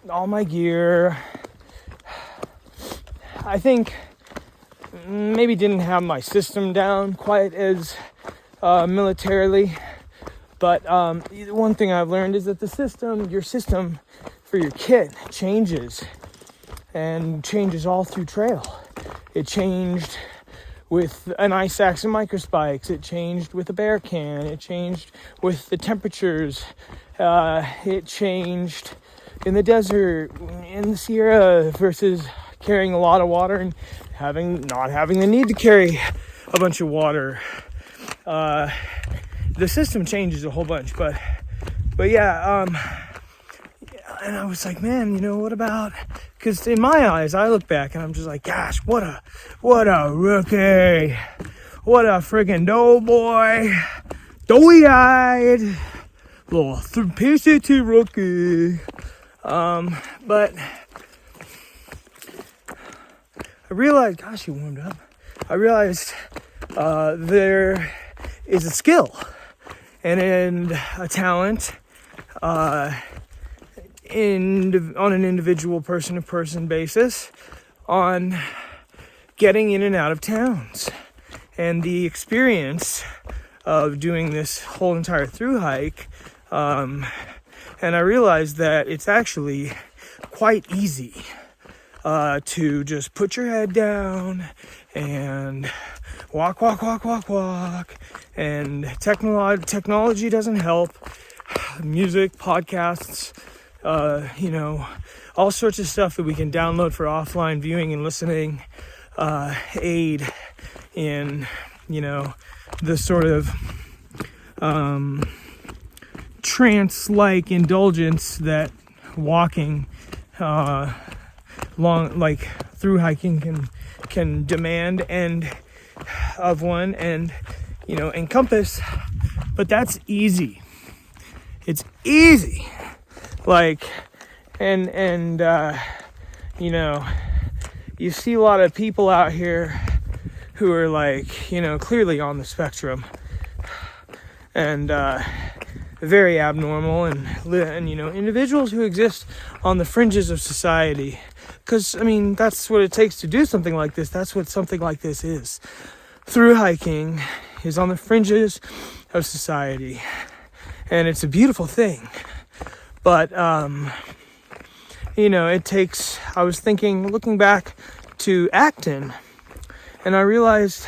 all my gear. I think maybe didn't have my system down quite as militarily. But one thing I've learned is that your system for your kit changes and changes all through trail. It changed with an ice axe and microspikes. It changed with a bear can. It changed with the temperatures. It changed in the desert, in the Sierra, versus carrying a lot of water and not having the need to carry a bunch of water. The system changes a whole bunch, but yeah, and I was like, man, what about, because in my eyes, I look back and I'm just like, gosh, what a rookie, what a freaking doughboy, doughy-eyed, little PCT rookie. But I realized, gosh, you warmed up. I realized there is a skill and a talent on an individual person-to-person basis on getting in and out of towns. And the experience of doing this whole entire through hike, and I realized that it's actually quite easy to just put your head down and walk, and technology doesn't help. Music, podcasts, all sorts of stuff that we can download for offline viewing and listening aid in, the sort of trance-like indulgence that walking through hiking can demand and of one and encompass. But that's easy. It's easy. You see a lot of people out here who are clearly on the spectrum and very abnormal and individuals who exist on the fringes of society. Because, that's what it takes to do something like this. That's what something like this is. Through hiking is on the fringes of society. And it's a beautiful thing. But, it takes, I was looking back to Acton, and I realized,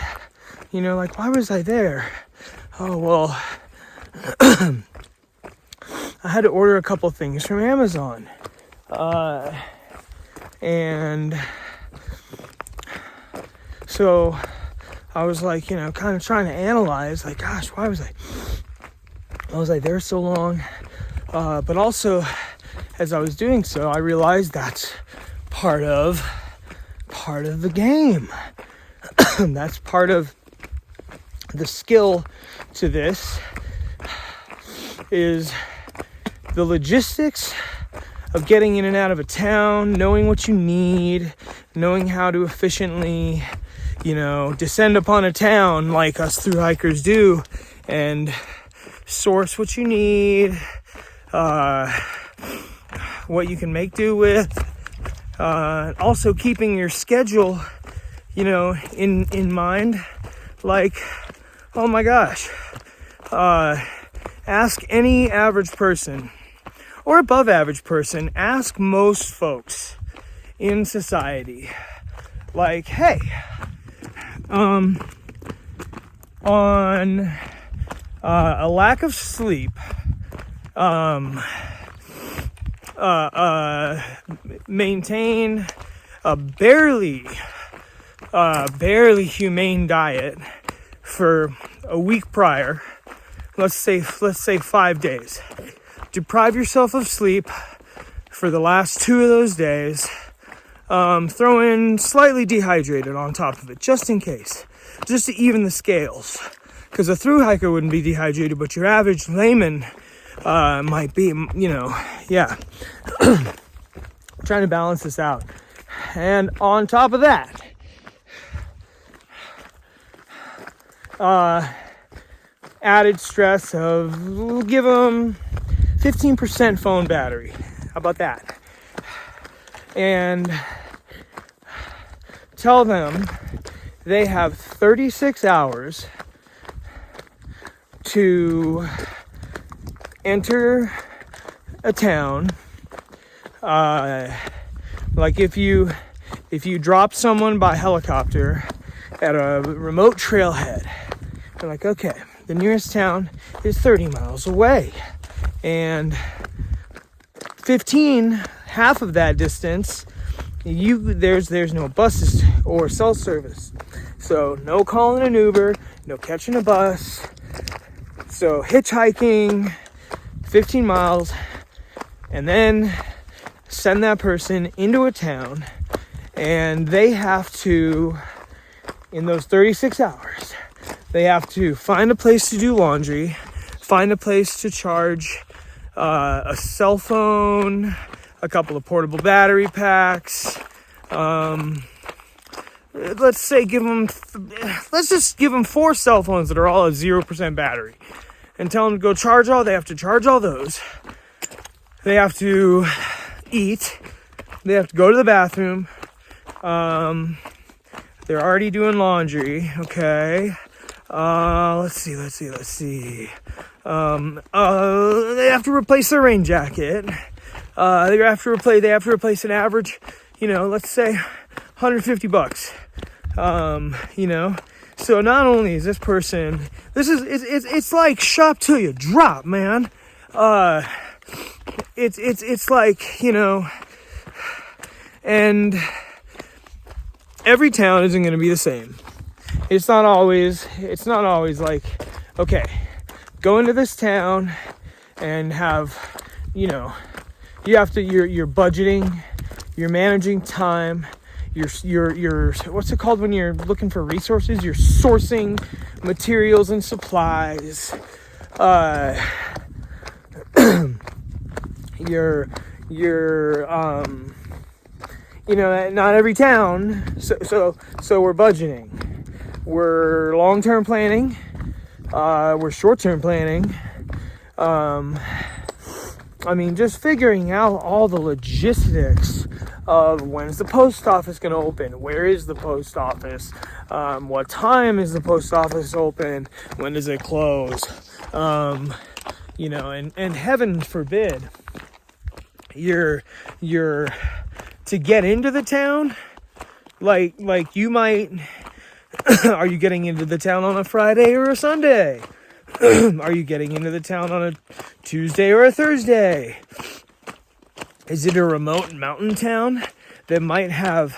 why was I there? Oh, well, I had to order a couple things from Amazon. And so I was kind of trying to analyze, gosh, why was I there so long? But also, as I was doing so, I realized that's part of the game. That's part of the skill to this, is the logistics of getting in and out of a town, knowing what you need, knowing how to efficiently, descend upon a town like us through hikers do, and source what you need, what you can make do with, also keeping your schedule, in mind. Oh my gosh, ask any average person or above average person, ask most folks in society, hey, on a lack of sleep, maintain a barely humane diet for a week prior, let's say 5 days. Deprive yourself of sleep for the last 2 of those days. Throw in slightly dehydrated on top of it, just in case, just to even the scales. Because a through hiker wouldn't be dehydrated, but your average layman might be, yeah. Trying to balance this out. And on top of that, added stress of, we'll give them 15% phone battery. How about that? And tell them they have 36 hours to enter a town, Like if you drop someone by helicopter at a remote trailhead, you're like, okay, the nearest town is 30 miles away, and half of that distance, there's no buses or cell service. So no calling an Uber, no catching a bus. So hitchhiking 15 miles and then send that person into a town, and they have to, in those 36 hours, they have to find a place to do laundry, find a place to charge a cell phone, a couple of portable battery packs. Let's just give them 4 cell phones that are all at 0% battery, and tell them to go charge all. They have to charge all those. They have to eat. They have to go to the bathroom. They're already doing laundry. Okay. Let's see. They have to replace their rain jacket. They have to replace an average, let's say $150. So not only is this person, it's like shop till you drop, man. It's like, and every town isn't going to be the same. It's not always like, okay, go into this town and have, you have to, you're budgeting, you're managing time, you're what's it called when you're looking for resources? You're sourcing materials and supplies. Not every town. So we're budgeting. We're long-term planning. We're short-term planning. Just figuring out all the logistics of when's the post office going to open, where is the post office, what time is the post office open, when does it close, and heaven forbid you're to get into the town, like you might, are you getting into the town on a Friday or a Sunday? Are you getting into the town on a Tuesday or a Thursday? Is it a remote mountain town that might have,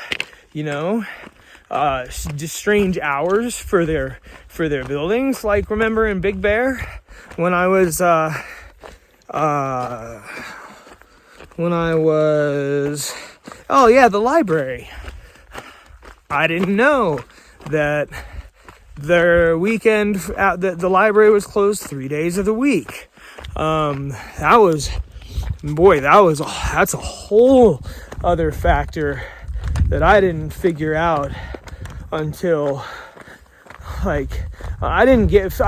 just strange hours for their buildings? Like, remember in Big Bear when I was the library. I didn't know that their weekend, the library was closed 3 days of the week. That's a whole other factor that I didn't figure out until, I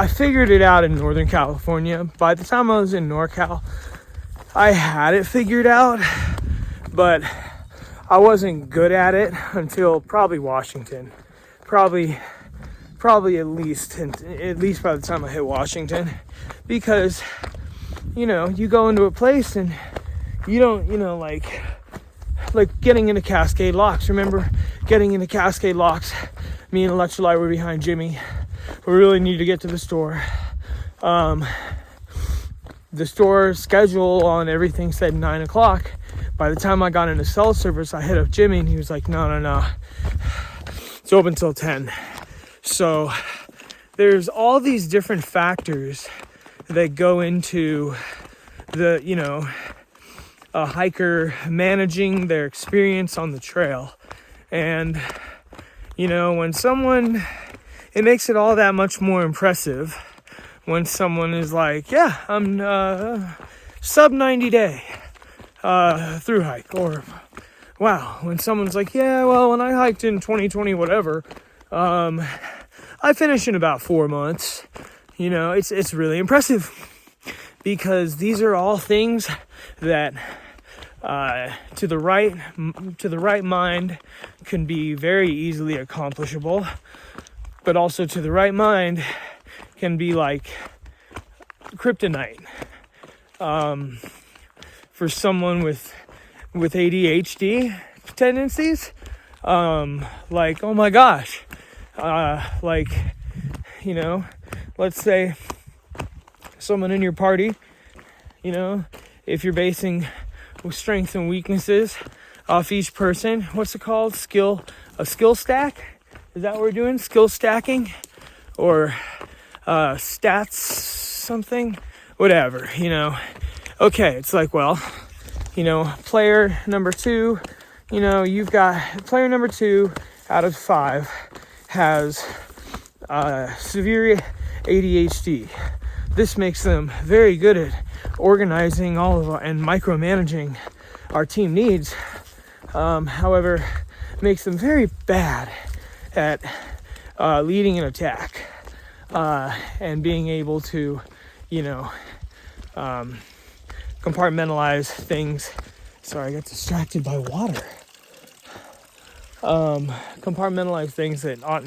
figured it out in Northern California. By the time I was in NorCal, I had it figured out, but I wasn't good at it until probably Washington. Probably at least by the time I hit Washington, because you go into a place and you don't, like getting into Cascade Locks. Remember getting into Cascade Locks? Me and Electrolyte were behind Jimmy. We really needed to get to the store. The store schedule on everything said 9 o'clock. By the time I got into cell service, I hit up Jimmy and he was like, no. It's open till 10. So there's all these different factors that go into the, a hiker managing their experience on the trail. And, when someone, it makes it all that much more impressive when someone is like, yeah, I'm sub 90 day through hike. Or, wow, when someone's like, yeah, well, when I hiked in 2020, whatever, I finished in about 4 months. It's really impressive, because these are all things that to the right mind can be very easily accomplishable, but also to the right mind can be like kryptonite. For someone with ADHD, tendencies. Like, oh my gosh, like, you know, let's say someone in your party, you know, if you're basing strengths and weaknesses off each person, what's it called? A skill stack? Is that what we're doing? Skill stacking? Or stats something? Whatever, you know. Okay, it's like, well, you know, player number 2, you know, you've got player number 2 out of 5 has severe ADHD. This makes them very good at organizing all of and micromanaging our team needs. However, makes them very bad at leading an attack and being able to, you know, compartmentalize things. Sorry, I got distracted by water. Compartmentalize things that ought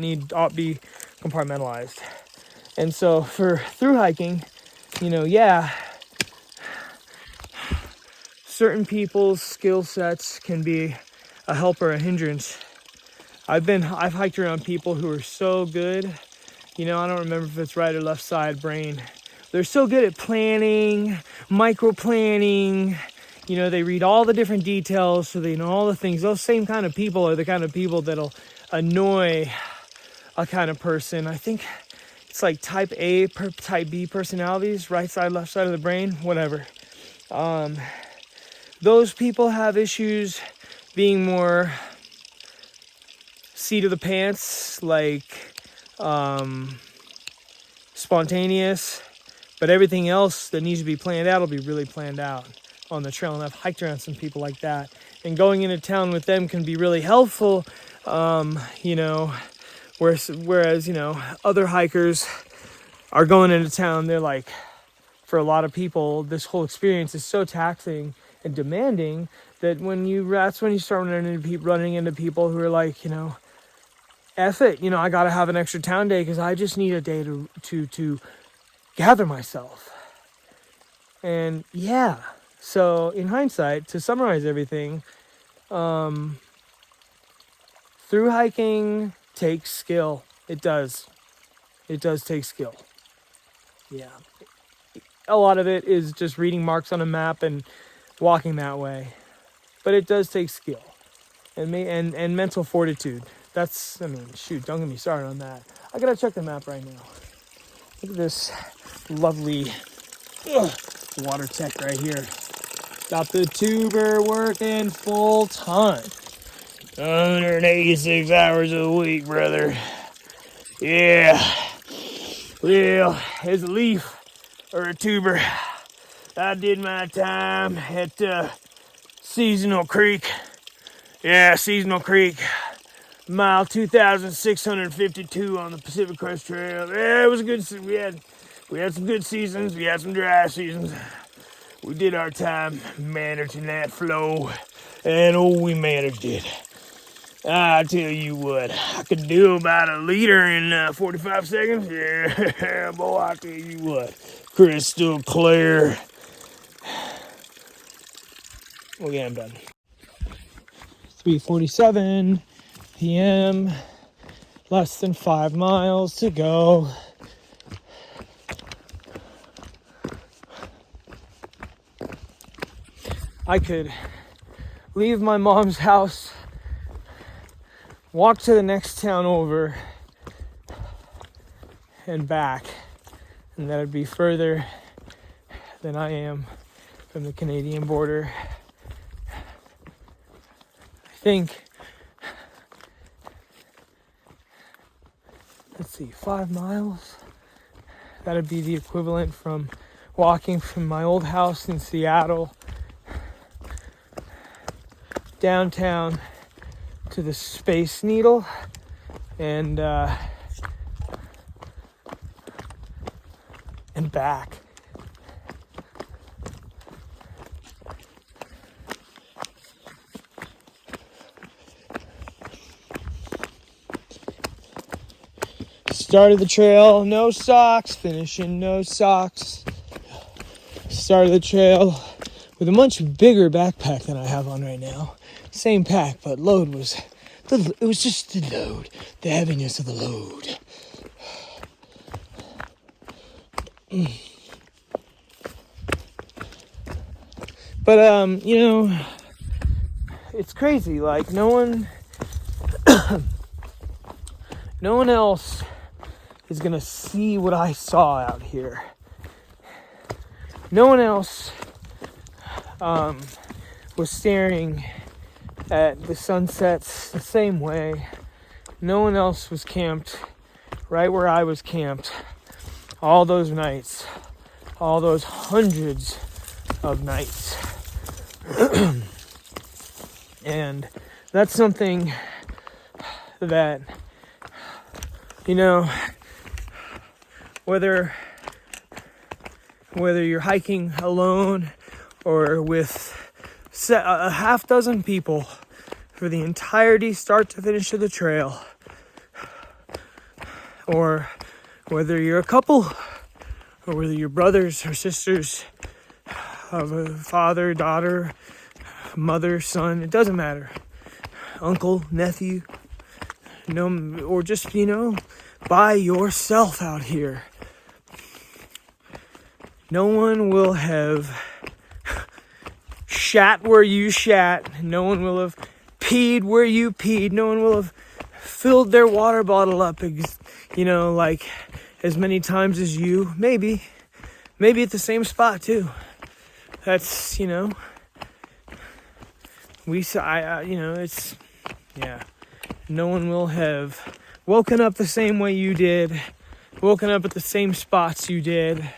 be compartmentalized. And so for through hiking, you know, yeah, certain people's skill sets can be a help or a hindrance. I've hiked around people who are so good, you know, I don't remember if it's right or left side brain. They're so good at planning, micro planning, you know, they read all the different details so they know all the things. Those same kind of people are the kind of people that'll annoy a kind of person. I think it's like type A, type B personalities, right side, left side of the brain, whatever. Those people have issues being more seat of the pants, like spontaneous, but everything else that needs to be planned out will be really planned out on the trail. And I've hiked around some people like that, and going into town with them can be really helpful, you know, whereas, you know, other hikers are going into town, they're like, for a lot of people, this whole experience is so taxing and demanding that that's when you start running into people who are like, you know, F it, you know, I gotta have an extra town day because I just need a day to gather myself. And yeah, so in hindsight, to summarize everything, through hiking takes skill. It does take skill. Yeah. A lot of it is just reading marks on a map and walking that way. But it does take skill and mental fortitude. That's, I mean, shoot, don't get me started on that. I gotta check the map right now. Look at this lovely water tech right here. Got the tuber working full time. 186 hours a week, brother. Yeah. Well, as a leaf or a tuber, I did my time at Seasonal Creek. Yeah, Seasonal Creek. Mile 2,652 on the Pacific Crest Trail. Yeah, it was a good. We had some good seasons. We had some dry seasons. We did our time managing that flow, and we managed it. I tell you what, I could do about a liter in 45 seconds. Yeah, boy, I tell you what, crystal clear. Okay, I'm done. 3:47 p.m. Less than 5 miles to go. I could leave my mom's house, walk to the next town over, and back, and that would be further than I am from the Canadian border. I think, let's see, 5 miles. That'd be the equivalent from walking from my old house in Seattle downtown to the Space Needle and back. Started the trail, no socks, finishing no socks. Started the trail with a much bigger backpack than I have on right now. same pack, but load was, it was just the load, the heaviness of the load. But, you know, it's crazy. Like, no one else is gonna see what I saw out here. No one else was staring at the sunsets the same way. No one else was camped right where I was camped all those nights, all those hundreds of nights. And that's something that, you know, whether you're hiking alone or with a half dozen people for the entirety, start to finish of the trail, or whether you're a couple, or whether you're brothers or sisters of a father, daughter, mother, son, it doesn't matter. Uncle, nephew, or just, you know, by yourself out here. No one will have shat where you shat. No one will have peed where you peed. No one will have filled their water bottle up, you know, like as many times as you. Maybe at the same spot too. That's, you know, you know, it's, yeah. No one will have woken up the same way you did, woken up at the same spots you did,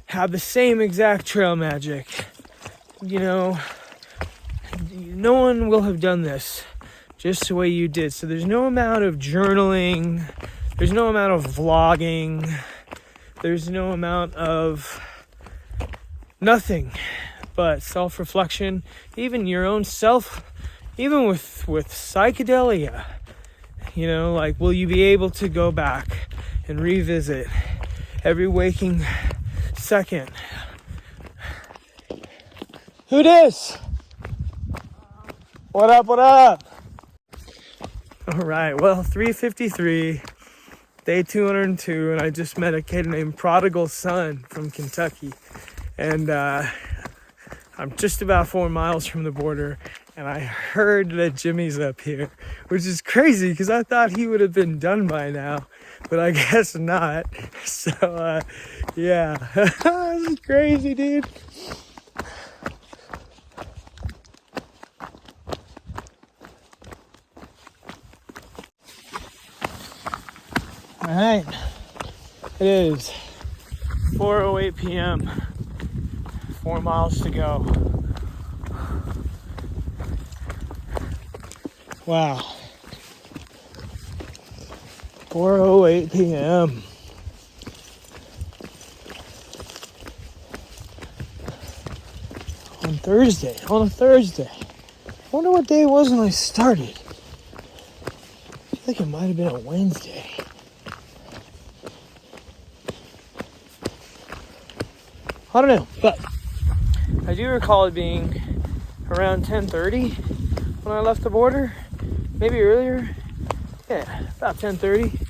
have the same exact trail magic. You know, no one will have done this just the way you did. So there's no amount of journaling, there's no amount of vlogging, there's no amount of nothing but self-reflection, even your own self, even with psychedelia. You know, like, will you be able to go back and revisit every waking second? Who dis? What up, what up? All right, well, 3:53, day 202, and I just met a kid named Prodigal Son from Kentucky. And I'm just about 4 miles from the border, and I heard that Jimmy's up here, which is crazy because I thought he would have been done by now, but I guess not. So, yeah, this is crazy, dude. All right, it is 4:08 p.m., 4 miles to go. Wow. 4:08 p.m. On a Thursday. I wonder what day it was when I started. I feel like it might have been a Wednesday. I don't know, but I do recall it being around 10:30 when I left the border. Maybe earlier. Yeah, about 10:30.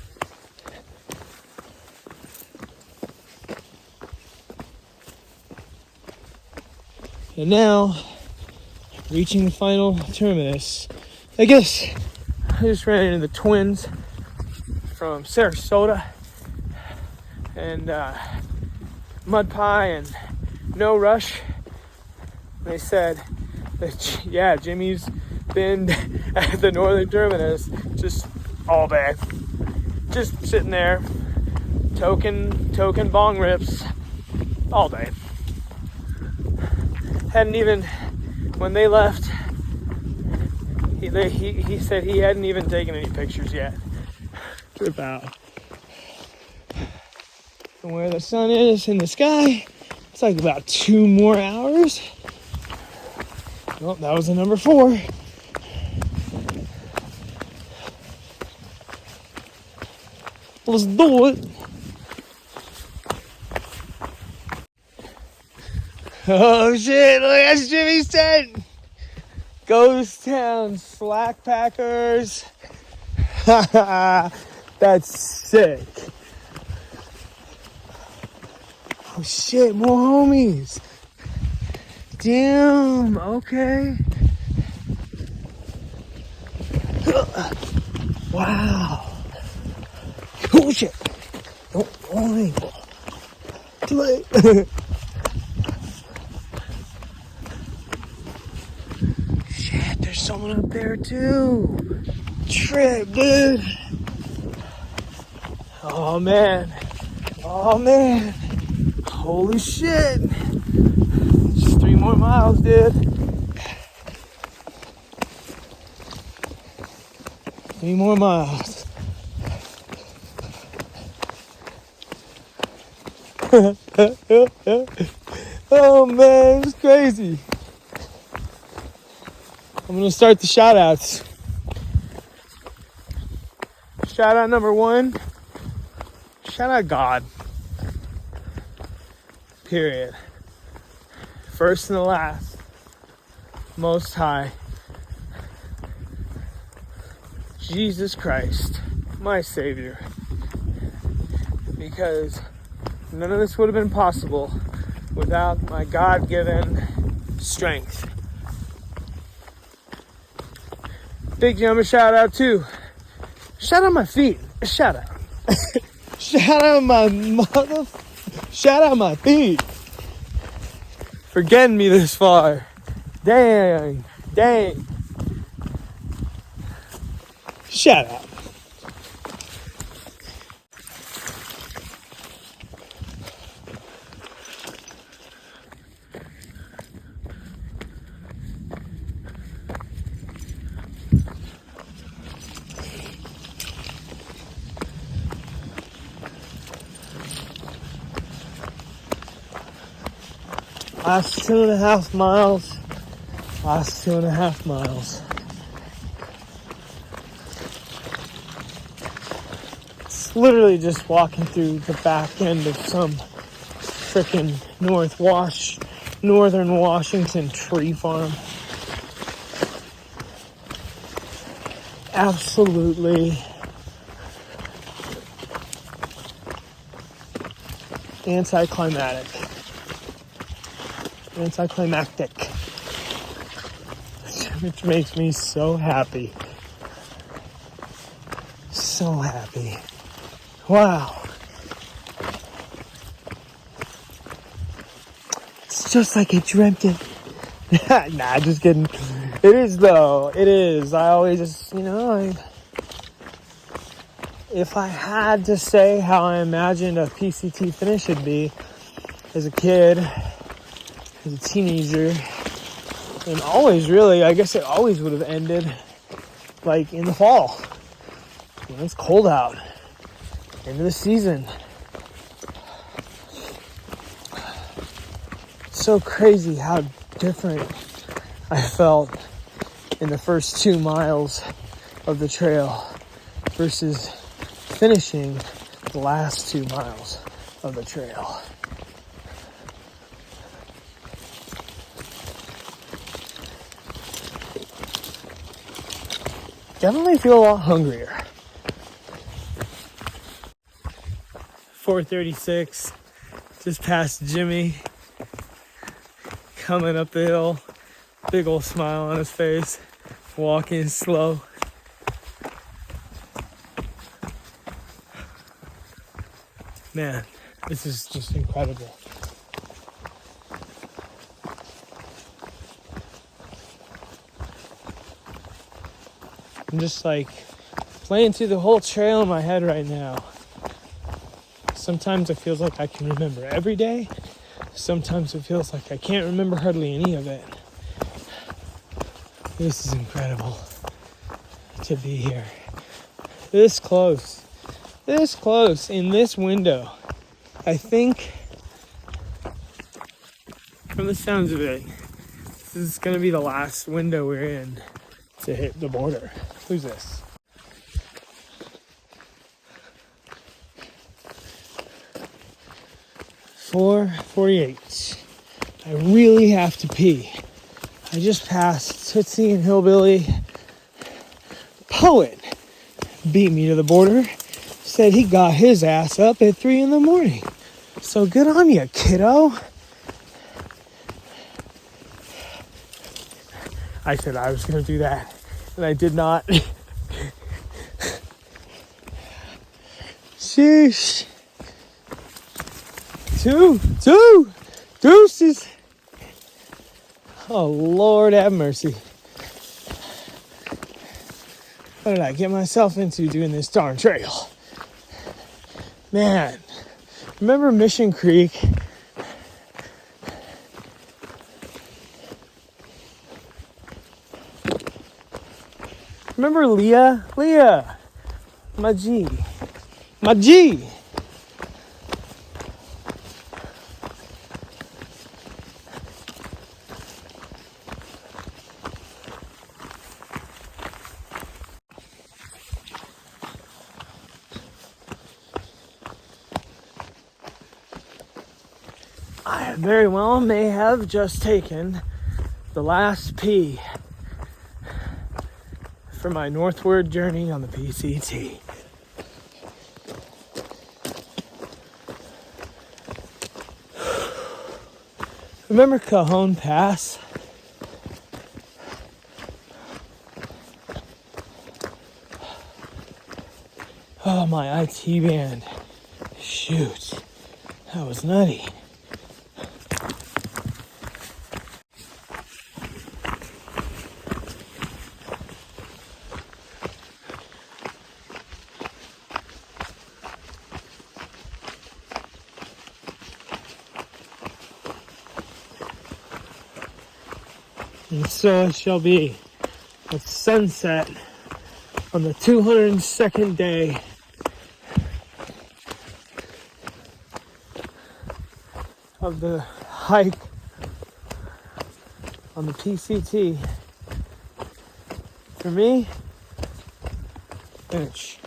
And now, reaching the final terminus. I guess I just ran into the twins from Sarasota. And Mud Pie and No Rush. They said that, yeah, Jimmy's been at the northern terminus just all day. Just sitting there, token bong rips all day. Hadn't even, when they left, he said he hadn't even taken any pictures yet. Trip out. From where the sun is in the sky, it's like about 2 more hours. Well, that was the number 4. Let's do it. Oh shit, look, that's Jimmy's tent. Ghost Town Slack Packers. That's sick. Oh shit, more homies. Damn, okay. Wow. Oh shit. Don't me. Too late. Shit, there's someone up there too. Trip, dude. Oh man. Holy shit. Just 3 more miles, dude. 3 more miles. Oh man, it's crazy. I'm gonna start the shout outs. Shout out number 1. Shout out God. Period. First and the last. Most High. Jesus Christ, my Savior. Because none of this would have been possible without my God-given strength. Big Jumper shout out too. Shout out my feet. Shout out. Shout out my feet. For getting me this far. Dang. Shout out. Last 2.5 miles. It's literally just walking through the back end of some frickin' Northern Washington tree farm. Absolutely anticlimactic. Which makes me so happy. So happy. Wow. It's just like I dreamt it. Nah, just kidding. It is though. It is. I always just, if I had to say how I imagined a PCT finish would be as a kid, as a teenager, and always really, I guess it always would have ended like in the fall. It's cold out. End of the season. So crazy how different I felt in the first 2 miles of the trail versus finishing the last 2 miles of the trail. Definitely feel a lot hungrier. 4:36, just past Jimmy, coming up the hill, big old smile on his face, walking slow. Man, this is just incredible. I'm just like playing through the whole trail in my head right now. Sometimes it feels like I can remember every day. Sometimes it feels like I can't remember hardly any of it. This is incredible to be here. This close in this window. I think, from the sounds of it, this is going to be the last window we're in to hit the border. Who's this? $4:48. I really have to pee. I just passed Tootsie and Hillbilly. Poet beat me to the border. Said he got his ass up at 3 a.m. So good on you, kiddo. I said I was going to do that, and I did not. Sheesh. Two deuces. Oh, Lord have mercy. What did I get myself into doing this darn trail? Man, remember Mission Creek? Remember Leah? Leah, my G. I very well may have just taken the last P for my northward journey on the PCT. Remember Cajon Pass? Oh, my IT band. Shoot. That was nutty. And so it shall be at sunset on the 202nd day of the hike on the PCT. For me, finish.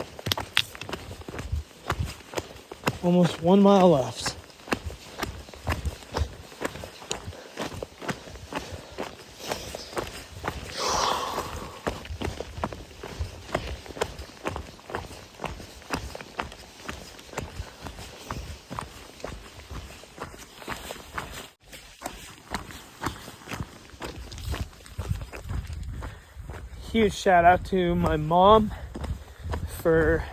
Almost 1 mile left. Huge shout out to my mom for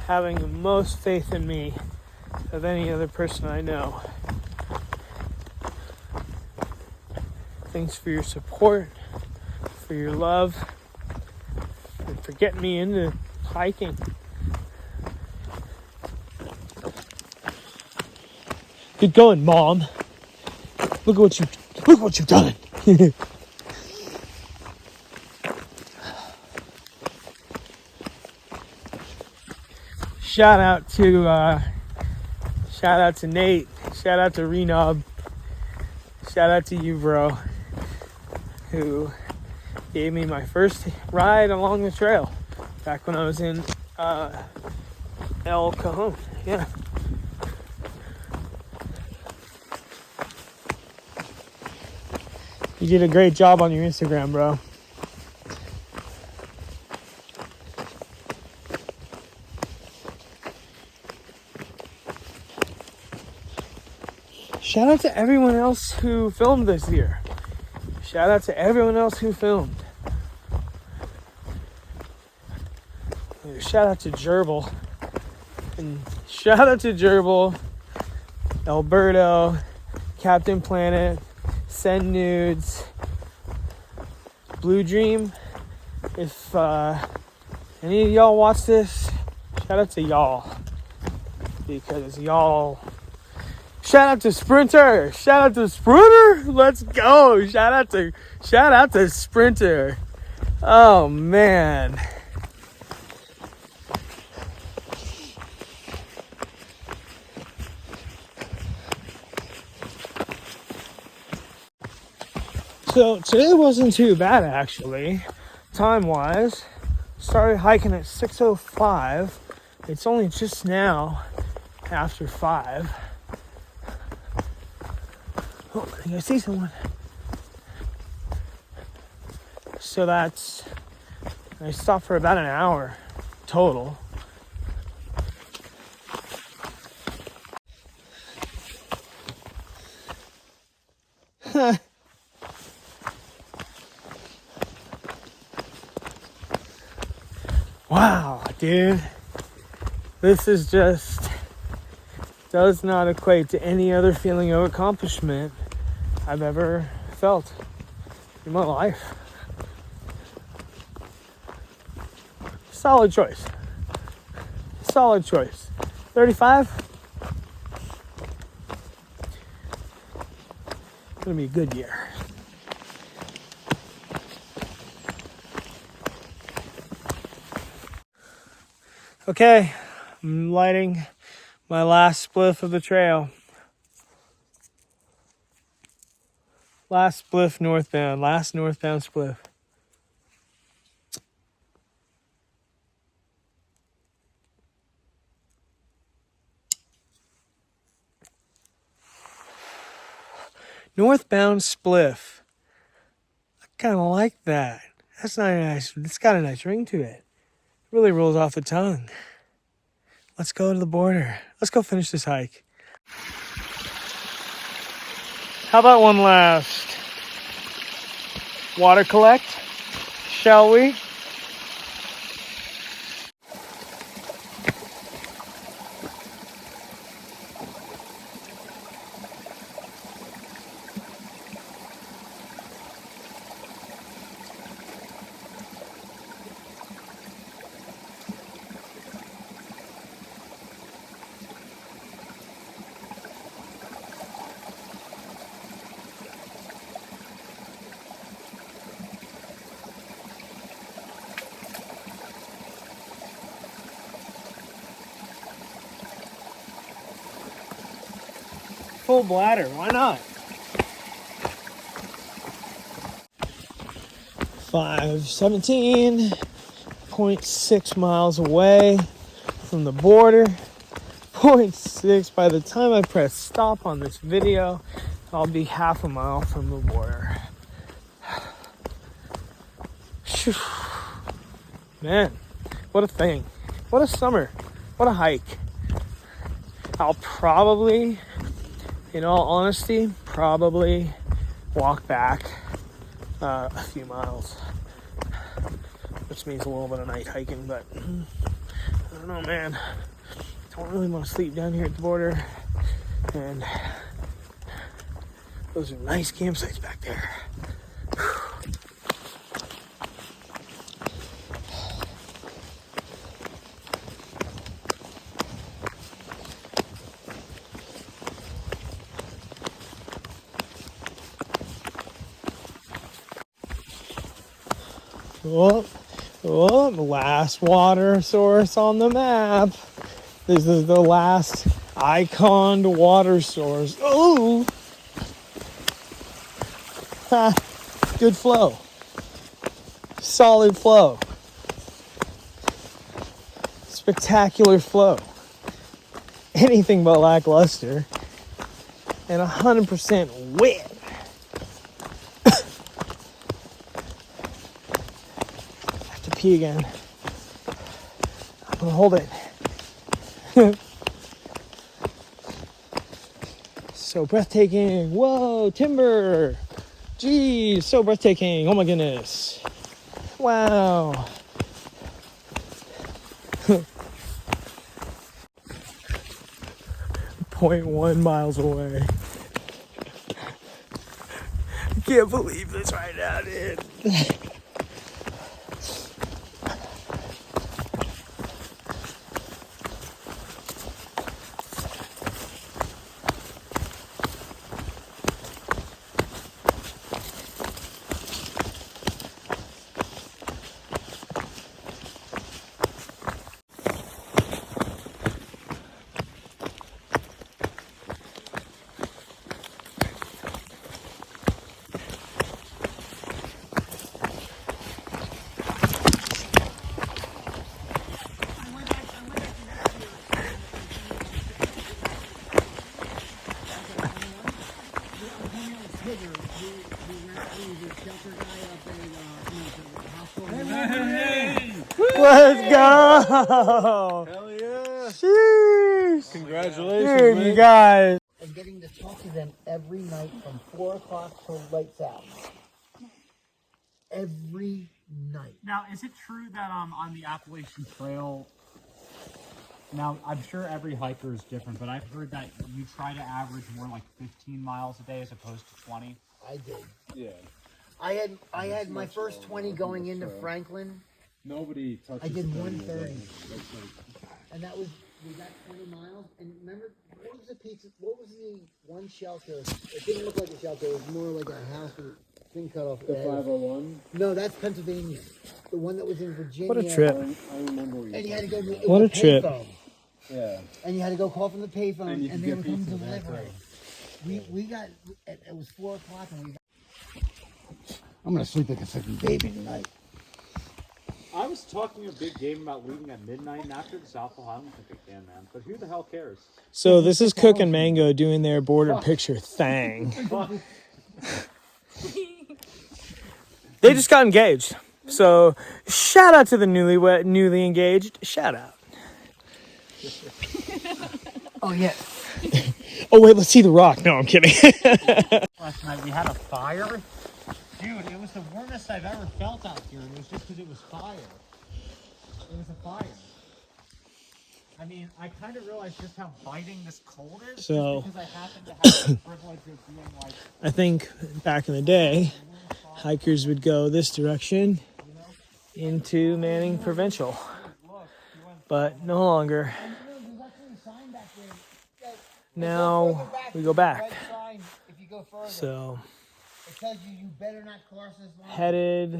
having the most faith in me of any other person I know. Thanks for your support, for your love, and for getting me into hiking. Good going, Mom. Look what you've done. Shout out to Nate. Shout out to Renob. Shout out to you, bro, who gave me my first ride along the trail back when I was in El Cajon. Yeah. You did a great job on your Instagram, bro. Shout out to everyone else who filmed this year. Shout out to everyone else who filmed. Shout out to Gerbil. And shout out to Gerbil, Alberto, Captain Planet, Send Nudes, Blue Dream. If any of y'all watch this, shout out to y'all. Because y'all... Shout out to Sprinter. Let's go. Shout out to Sprinter. Oh man. So today wasn't too bad actually, time-wise. Started hiking at 6:05. It's only just now after 5. Oh, I think I see someone. So I stopped for about an hour total. Wow, dude. This is just does not equate to any other feeling of accomplishment I've ever felt in my life. Solid choice. 35. Gonna be a good year. Okay, I'm lighting my last spliff of the trail. Last spliff northbound. Last northbound spliff. Northbound spliff. I kind of like that. That's not nice. It's got a nice ring to it. Really rolls off the tongue. Let's go to the border. Let's go finish this hike. How about one last water collect? Shall we? Full bladder, why not? 517.6 miles away from the border. 0.6. By the time I press stop on this video, I'll be half a mile from the border. Man, what a thing. What a summer. What a hike. I'll probably, in all honesty, walk back a few miles, which means a little bit of night hiking, but I don't know, man. Don't really want to sleep down here at the border, and those are nice campsites back there. Oh, the last water source on the map. This is the last iconed water source. Oh! Ha! Good flow. Solid flow. Spectacular flow. Anything but lackluster. And 100% wet. Pee again. I'm gonna hold it. So breathtaking. Whoa, timber. Geez, so breathtaking. Oh my goodness. Wow. 0.1 miles away. I can't believe this right now, dude. Let's go! Hell yeah! Sheesh! Congratulations, Dude, man. you guys. And getting to talk to them every night from 4 o'clock till lights out. Every night. Now, is it true that on the Appalachian Trail, now I'm sure every hiker is different, but I've heard that you try to average more like 15 miles a day as opposed to 20? I did. Yeah. I had my first 20 going into Franklin. Nobody touches. I did 30 130. a day. And that was, we got 20 miles. And remember, what was the one shelter? It didn't look like a shelter. It was more like a house with a thing cut off. The 501? No, that's Pennsylvania. The one that was in Virginia. What a trip. I remember what you And you had to go to What a trip. payphone. Yeah. And you had to go call from the payphone, And you and could they get would come pizza deliver back it. We got, it was 4 o'clock, and we got. I'm gonna sleep like a fucking baby tonight. I was talking a big game about leaving at midnight, and after this alcohol, I don't think I can, man. But who the hell cares? So this is Cook and Mango doing their border picture thing. They just got engaged. So shout out to the newly engaged. Shout out. Oh yeah. Oh wait, let's see the rock. No, I'm kidding. Last night we had a fire. Dude, it was the warmest I've ever felt out here, and it was just because it was fire. It was a fire. I mean, I kind of realized just how biting this cold is. So- just because I happen to have the privilege of being like, I think back in the day, hikers would go this direction into Manning Provincial, but no longer. Now we go back. If you go further, So it tells you better not cross this line. headed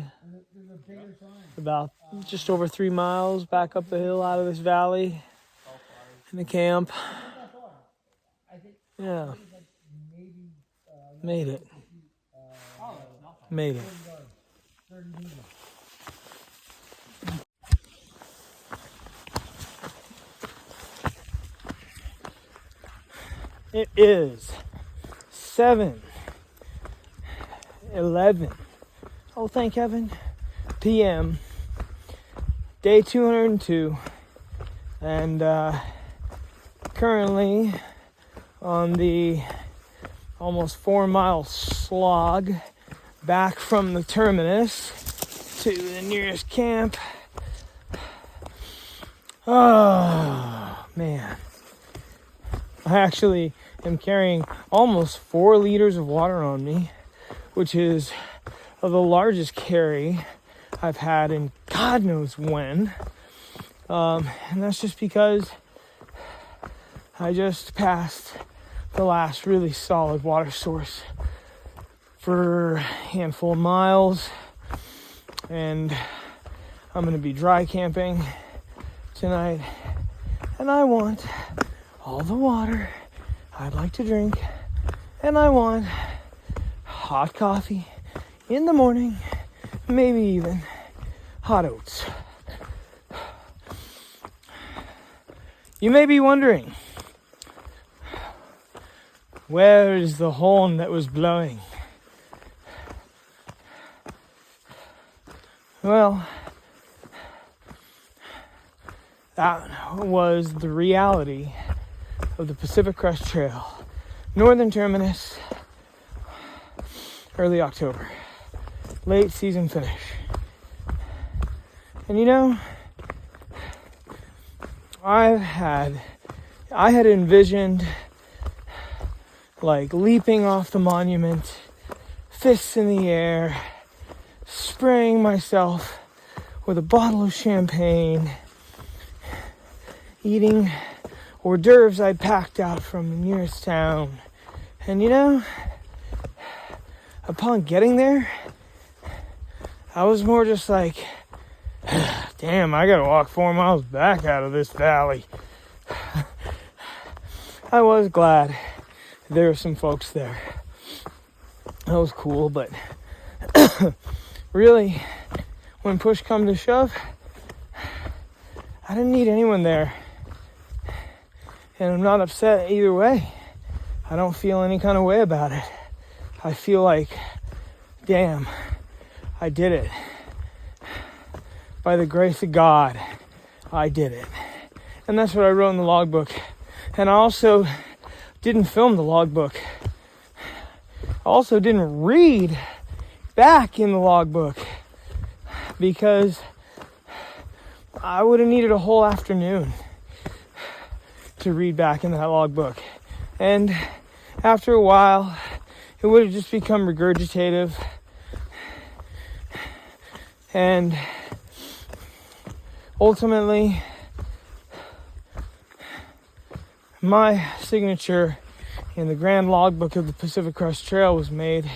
There's a bigger sign. about just over 3 miles back up the hill out of this valley in the camp. Yeah. Made it. Made it. It is 7:11. Oh, thank heaven. PM. Day 202. And currently on the almost 4 mile slog back from the terminus to the nearest camp. Oh, man. I actually am carrying almost 4 liters of water on me, which is the largest carry I've had in God knows when. And that's just because I just passed the last really solid water source for a handful of miles, and I'm going to be dry camping tonight, and I want all the water I'd like to drink, and I want hot coffee in the morning, maybe even hot oats. You may be wondering, where is the horn that was blowing? Well, that was the reality of the Pacific Crest Trail, northern terminus, early October, late season finish. And you know, I had envisioned like leaping off the monument, fists in the air, spraying myself with a bottle of champagne, eating hors d'oeuvres I'd packed out from the nearest town. And you know, upon getting there, I was more just like, damn, I gotta walk 4 miles back out of this valley. I was glad there were some folks there. That was cool, but really, when push come to shove, I didn't need anyone there. And I'm not upset either way. I don't feel any kind of way about it. I feel like, damn, I did it. by the grace of God, I did it. And that's what I wrote in the logbook. And I also didn't film the logbook. I also didn't read back in the logbook because I would have needed a whole afternoon to read back in that logbook. And after a while, it would have just become regurgitative. And ultimately, my signature in the grand logbook of the Pacific Crest Trail was made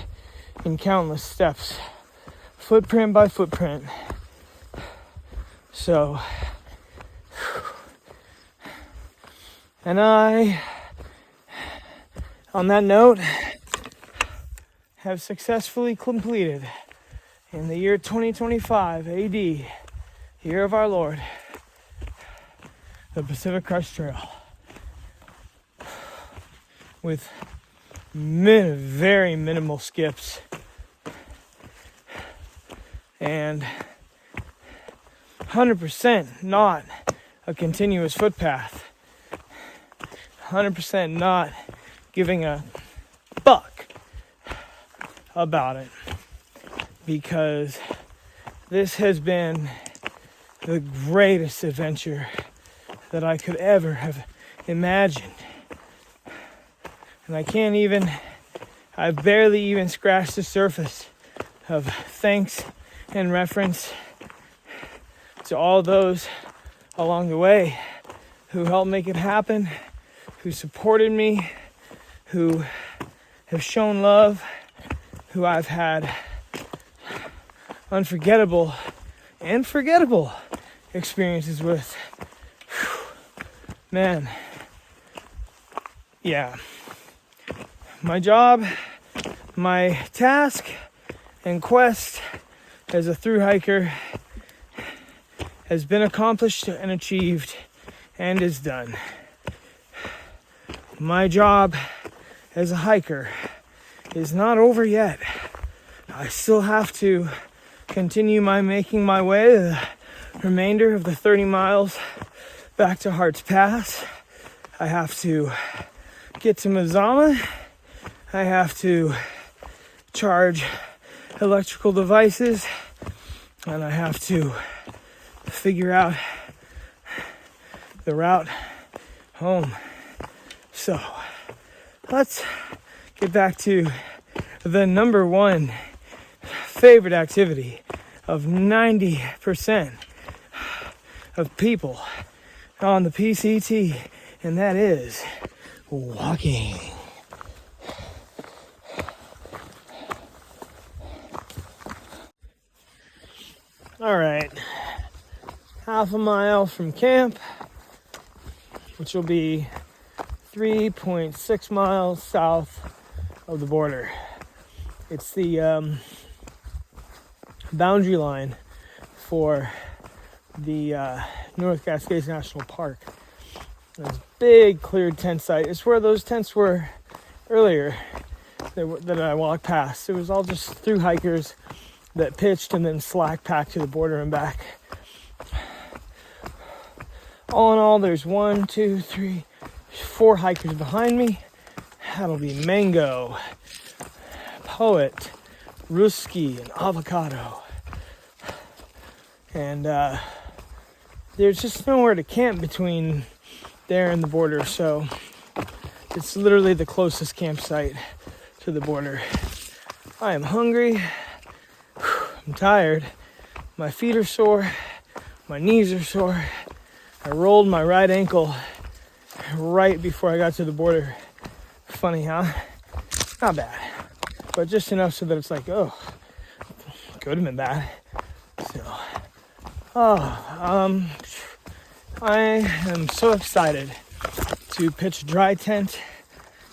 in countless steps, footprint by footprint. So, and I, on that note, have successfully completed in the year 2025 AD, year of our Lord, the Pacific Crest Trail with very minimal skips and 100% not a continuous footpath, 100% not giving a fuck about it, because this has been the greatest adventure that I could ever have imagined. And I've barely even scratched the surface of thanks and reference to all those along the way who helped make it happen, who supported me, who have shown love, who I've had unforgettable and forgettable experiences with. Man, yeah. My job, my task and quest as a thru hiker has been accomplished and achieved and is done. My job as a hiker is not over yet. I still have to continue making my way the remainder of the 30 miles back to Hart's Pass. I have to get to Mazama. I have to charge electrical devices, and I have to figure out the route home. So let's get back to the number one favorite activity of 90% of people on the PCT, and that is walking. All right, half a mile from camp, which will be 3.6 miles south of the border. It's the boundary line for the North Cascades National Park. This big cleared tent site. It's where those tents were earlier that I walked past. It was all just through hikers that pitched and then slack packed to the border and back. All in all, there's 1, 2, 3, 4 hikers behind me. That'll be Mango, Poet, Ruski, and Avocado. And there's just nowhere to camp between there and the border, so it's literally the closest campsite to the border. I am hungry. I'm tired. My feet are sore. My knees are sore. I rolled my right ankle right before I got to the border. Funny, huh? Not bad. But just enough so that it's like, oh, could have been bad. So, I am so excited to pitch a dry tent,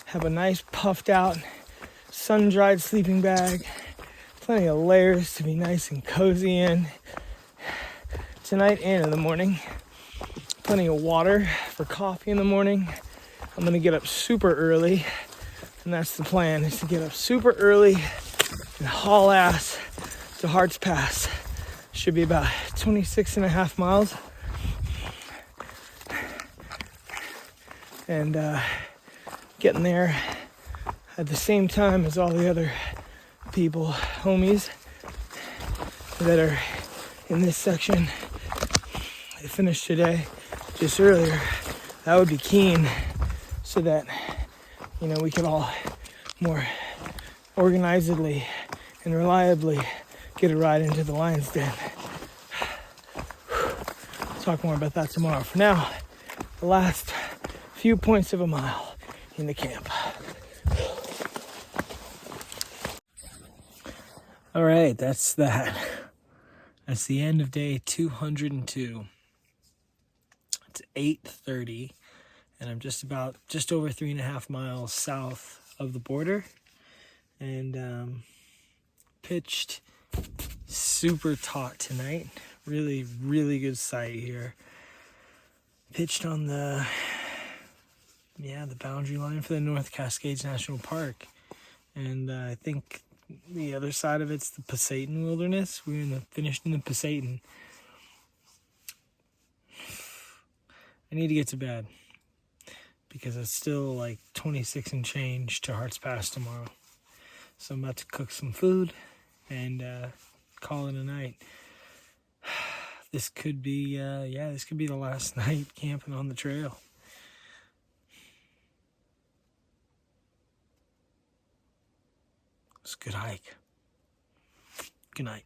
have a nice puffed out, sun-dried sleeping bag, plenty of layers to be nice and cozy in tonight and in the morning. Plenty of water for coffee in the morning. I'm gonna get up super early, and that's the plan, is to get up super early and haul ass to Hart's Pass Should be about 26 and a half miles. And getting there at the same time as all the other people, homies, that are in this section. They finished today, just earlier. That would be keen, so that, you know, we could all more organizedly and reliably get a ride into the lion's den. Talk more about that tomorrow. For now, the last few points of a mile in the camp. All right, that's that. That's the end of day 202. It's 8:30, and I'm just over 3.5 miles south of the border, and pitched super taut tonight. Really, really good sight here. Pitched on the boundary line for the North Cascades National Park, and I think the other side of it's the Pasayten Wilderness. We're finished in the Pasayten. I need to get to bed because it's still like 26 and change to Hearts Pass tomorrow. So I'm about to cook some food and call it a night. This could be the last night camping on the trail. It's a good hike. Good night.